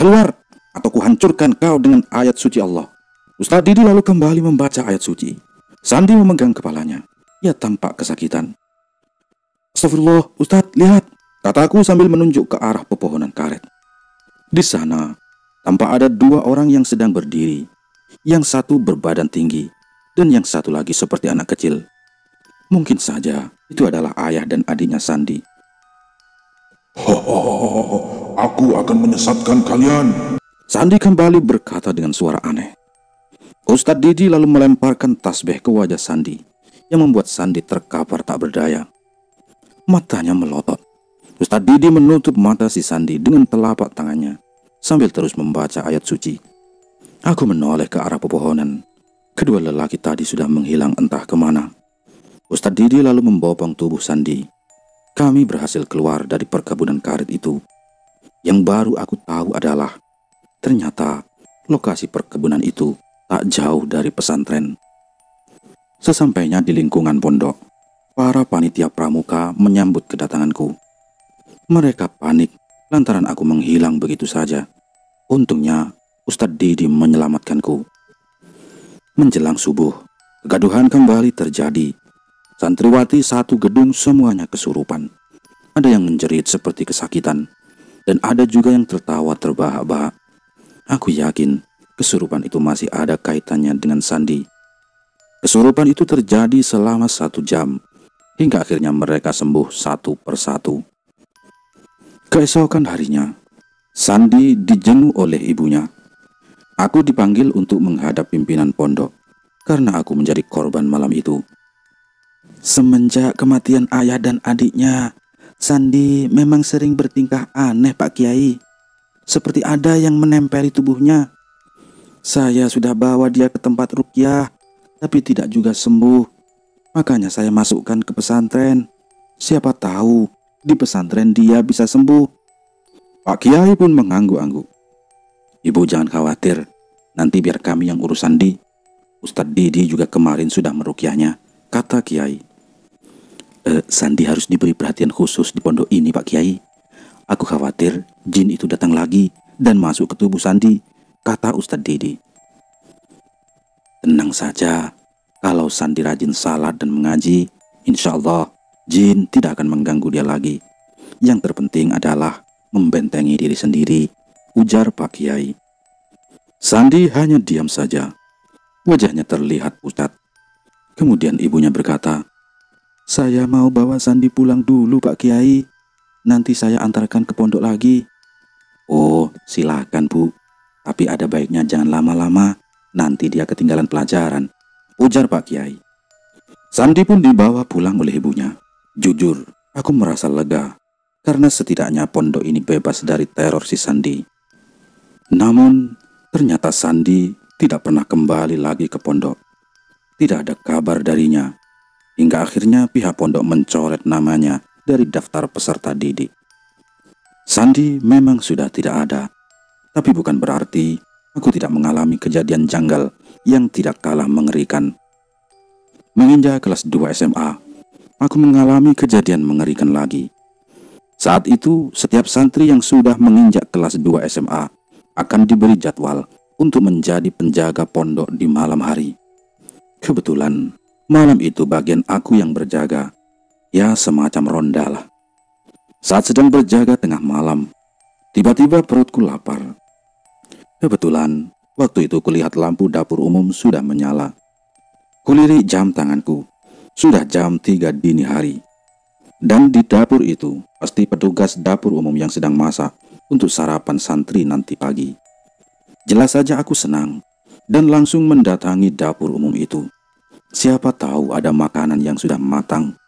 [SPEAKER 1] Keluar, atau kuhancurkan kau dengan ayat suci Allah." Ustadz Didi lalu kembali membaca ayat suci. Sandi memegang kepalanya. Ia tampak kesakitan. "Astagfirullah, Ustadz, lihat," kataku sambil menunjuk ke arah pepohonan karet. Di sana, tampak ada dua orang yang sedang berdiri. Yang satu berbadan tinggi, dan yang satu lagi seperti anak kecil. Mungkin saja itu adalah ayah dan adiknya Sandi.
[SPEAKER 3] "Aku akan menyesatkan kalian,"
[SPEAKER 1] Sandi kembali berkata dengan suara aneh. Ustadz Didi lalu melemparkan tasbih ke wajah Sandi, yang membuat Sandi terkapar tak berdaya. Matanya melotot. Ustadz Didi menutup mata si Sandi dengan telapak tangannya, sambil terus membaca ayat suci. Aku menoleh ke arah pepohonan. Kedua lelaki tadi sudah menghilang entah kemana. Ustadz Didi lalu membopong tubuh Sandi. Kami berhasil keluar dari perkebunan karet itu. Yang baru aku tahu adalah, ternyata lokasi perkebunan itu tak jauh dari pesantren. Sesampainya di lingkungan pondok, para panitia pramuka menyambut kedatanganku. Mereka panik lantaran aku menghilang begitu saja. Untungnya Ustadz Didi menyelamatkanku. Menjelang subuh, kegaduhan kembali terjadi. Santriwati satu gedung semuanya kesurupan. Ada yang menjerit seperti kesakitan, dan ada juga yang tertawa terbahak-bahak. Aku yakin kesurupan itu masih ada kaitannya dengan Sandi. Kesurupan itu terjadi selama 1 jam, hingga akhirnya mereka sembuh satu persatu. Keesokan harinya, Sandi dijenguk oleh ibunya. Aku dipanggil untuk menghadap pimpinan pondok, karena aku menjadi korban malam itu. "Semenjak kematian ayah dan adiknya, Sandi memang sering bertingkah aneh, Pak Kiai. Seperti ada yang menempeli tubuhnya. Saya sudah bawa dia ke tempat ruqyah, tapi tidak juga sembuh. Makanya saya masukkan ke pesantren. Siapa tahu di pesantren dia bisa sembuh. Pak Kiai pun mengangguk-angguk. Ibu jangan khawatir, nanti biar kami yang urus Sandi. Ustadz Didi juga kemarin sudah meruqyahnya, kata Kiai. Sandi harus diberi perhatian khusus di pondok ini, Pak Kiai. Aku khawatir jin itu datang lagi dan masuk ke tubuh Sandi, kata Ustadz Didi. Tenang saja, kalau Sandi rajin salat dan mengaji, insya Allah jin tidak akan mengganggu dia lagi. Yang terpenting adalah membentengi diri sendiri, ujar Pak Kiai. Sandi hanya diam saja. Wajahnya terlihat pucat. Kemudian ibunya berkata, saya mau bawa Sandi pulang dulu, Pak Kiai. Nanti saya antarkan ke pondok lagi. Oh, silakan Bu. Tapi ada baiknya jangan lama-lama. Nanti dia ketinggalan pelajaran, ujar Pak Kiai. Sandi pun dibawa pulang oleh ibunya. Jujur, aku merasa lega. Karena setidaknya pondok ini bebas dari teror si Sandi. Namun, ternyata Sandi tidak pernah kembali lagi ke pondok. Tidak ada kabar darinya. Hingga akhirnya pihak pondok mencoret namanya dari daftar peserta didik. Sandi memang sudah tidak ada. Tapi bukan berarti aku tidak mengalami kejadian janggal yang tidak kalah mengerikan. Menginjak kelas 2 SMA, aku mengalami kejadian mengerikan lagi. Saat itu, setiap santri yang sudah menginjak kelas 2 SMA akan diberi jadwal untuk menjadi penjaga pondok di malam hari. Kebetulan, malam itu bagian aku yang berjaga. Ya, semacam ronda lah. Saat sedang berjaga tengah malam, tiba-tiba perutku lapar. Kebetulan, waktu itu kulihat lampu dapur umum sudah menyala. Kulirik jam tanganku, sudah jam 3 dini hari. Dan di dapur itu, pasti petugas dapur umum yang sedang masak untuk sarapan santri nanti pagi. Jelas saja aku senang, dan langsung mendatangi dapur umum itu. Siapa tahu ada makanan yang sudah matang.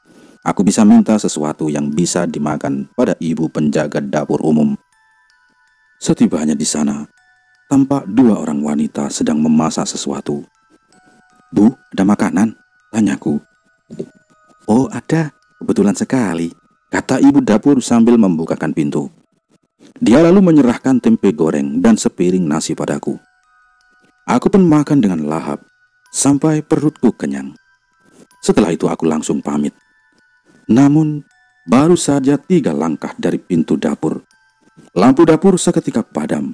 [SPEAKER 1] Aku bisa minta sesuatu yang bisa dimakan pada ibu penjaga dapur umum. Setibanya di sana, tampak 2 orang wanita sedang memasak sesuatu. Bu, ada makanan? Tanyaku. Oh, ada. Kebetulan sekali, kata ibu dapur sambil membukakan pintu. Dia lalu menyerahkan tempe goreng dan sepiring nasi padaku. Aku pun makan dengan lahap, sampai perutku kenyang. Setelah itu aku langsung pamit. Namun, baru saja 3 langkah dari pintu dapur, lampu dapur seketika padam,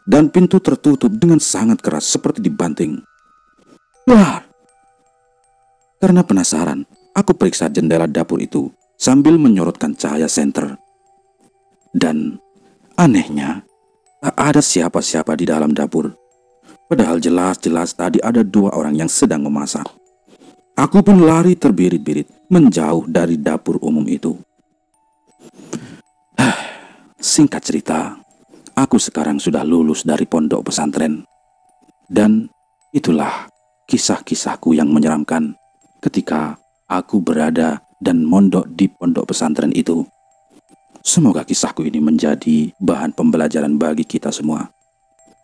[SPEAKER 1] dan pintu tertutup dengan sangat keras seperti dibanting. Wah! Karena penasaran, aku periksa jendela dapur itu sambil menyorotkan cahaya senter. Dan anehnya, tak ada siapa-siapa di dalam dapur. Padahal jelas-jelas tadi ada 2 orang yang sedang memasak. Aku pun lari terbirit-birit menjauh dari dapur umum itu. Singkat cerita, aku sekarang sudah lulus dari pondok pesantren. Dan itulah kisah-kisahku yang menyeramkan ketika aku berada dan mondok di pondok pesantren itu. Semoga kisahku ini menjadi bahan pembelajaran bagi kita semua.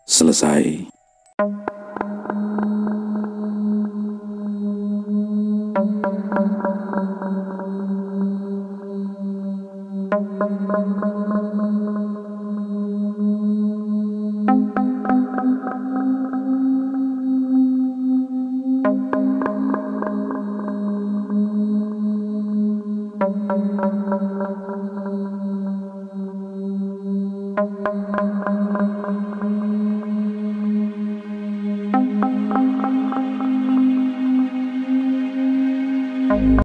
[SPEAKER 1] Selesai.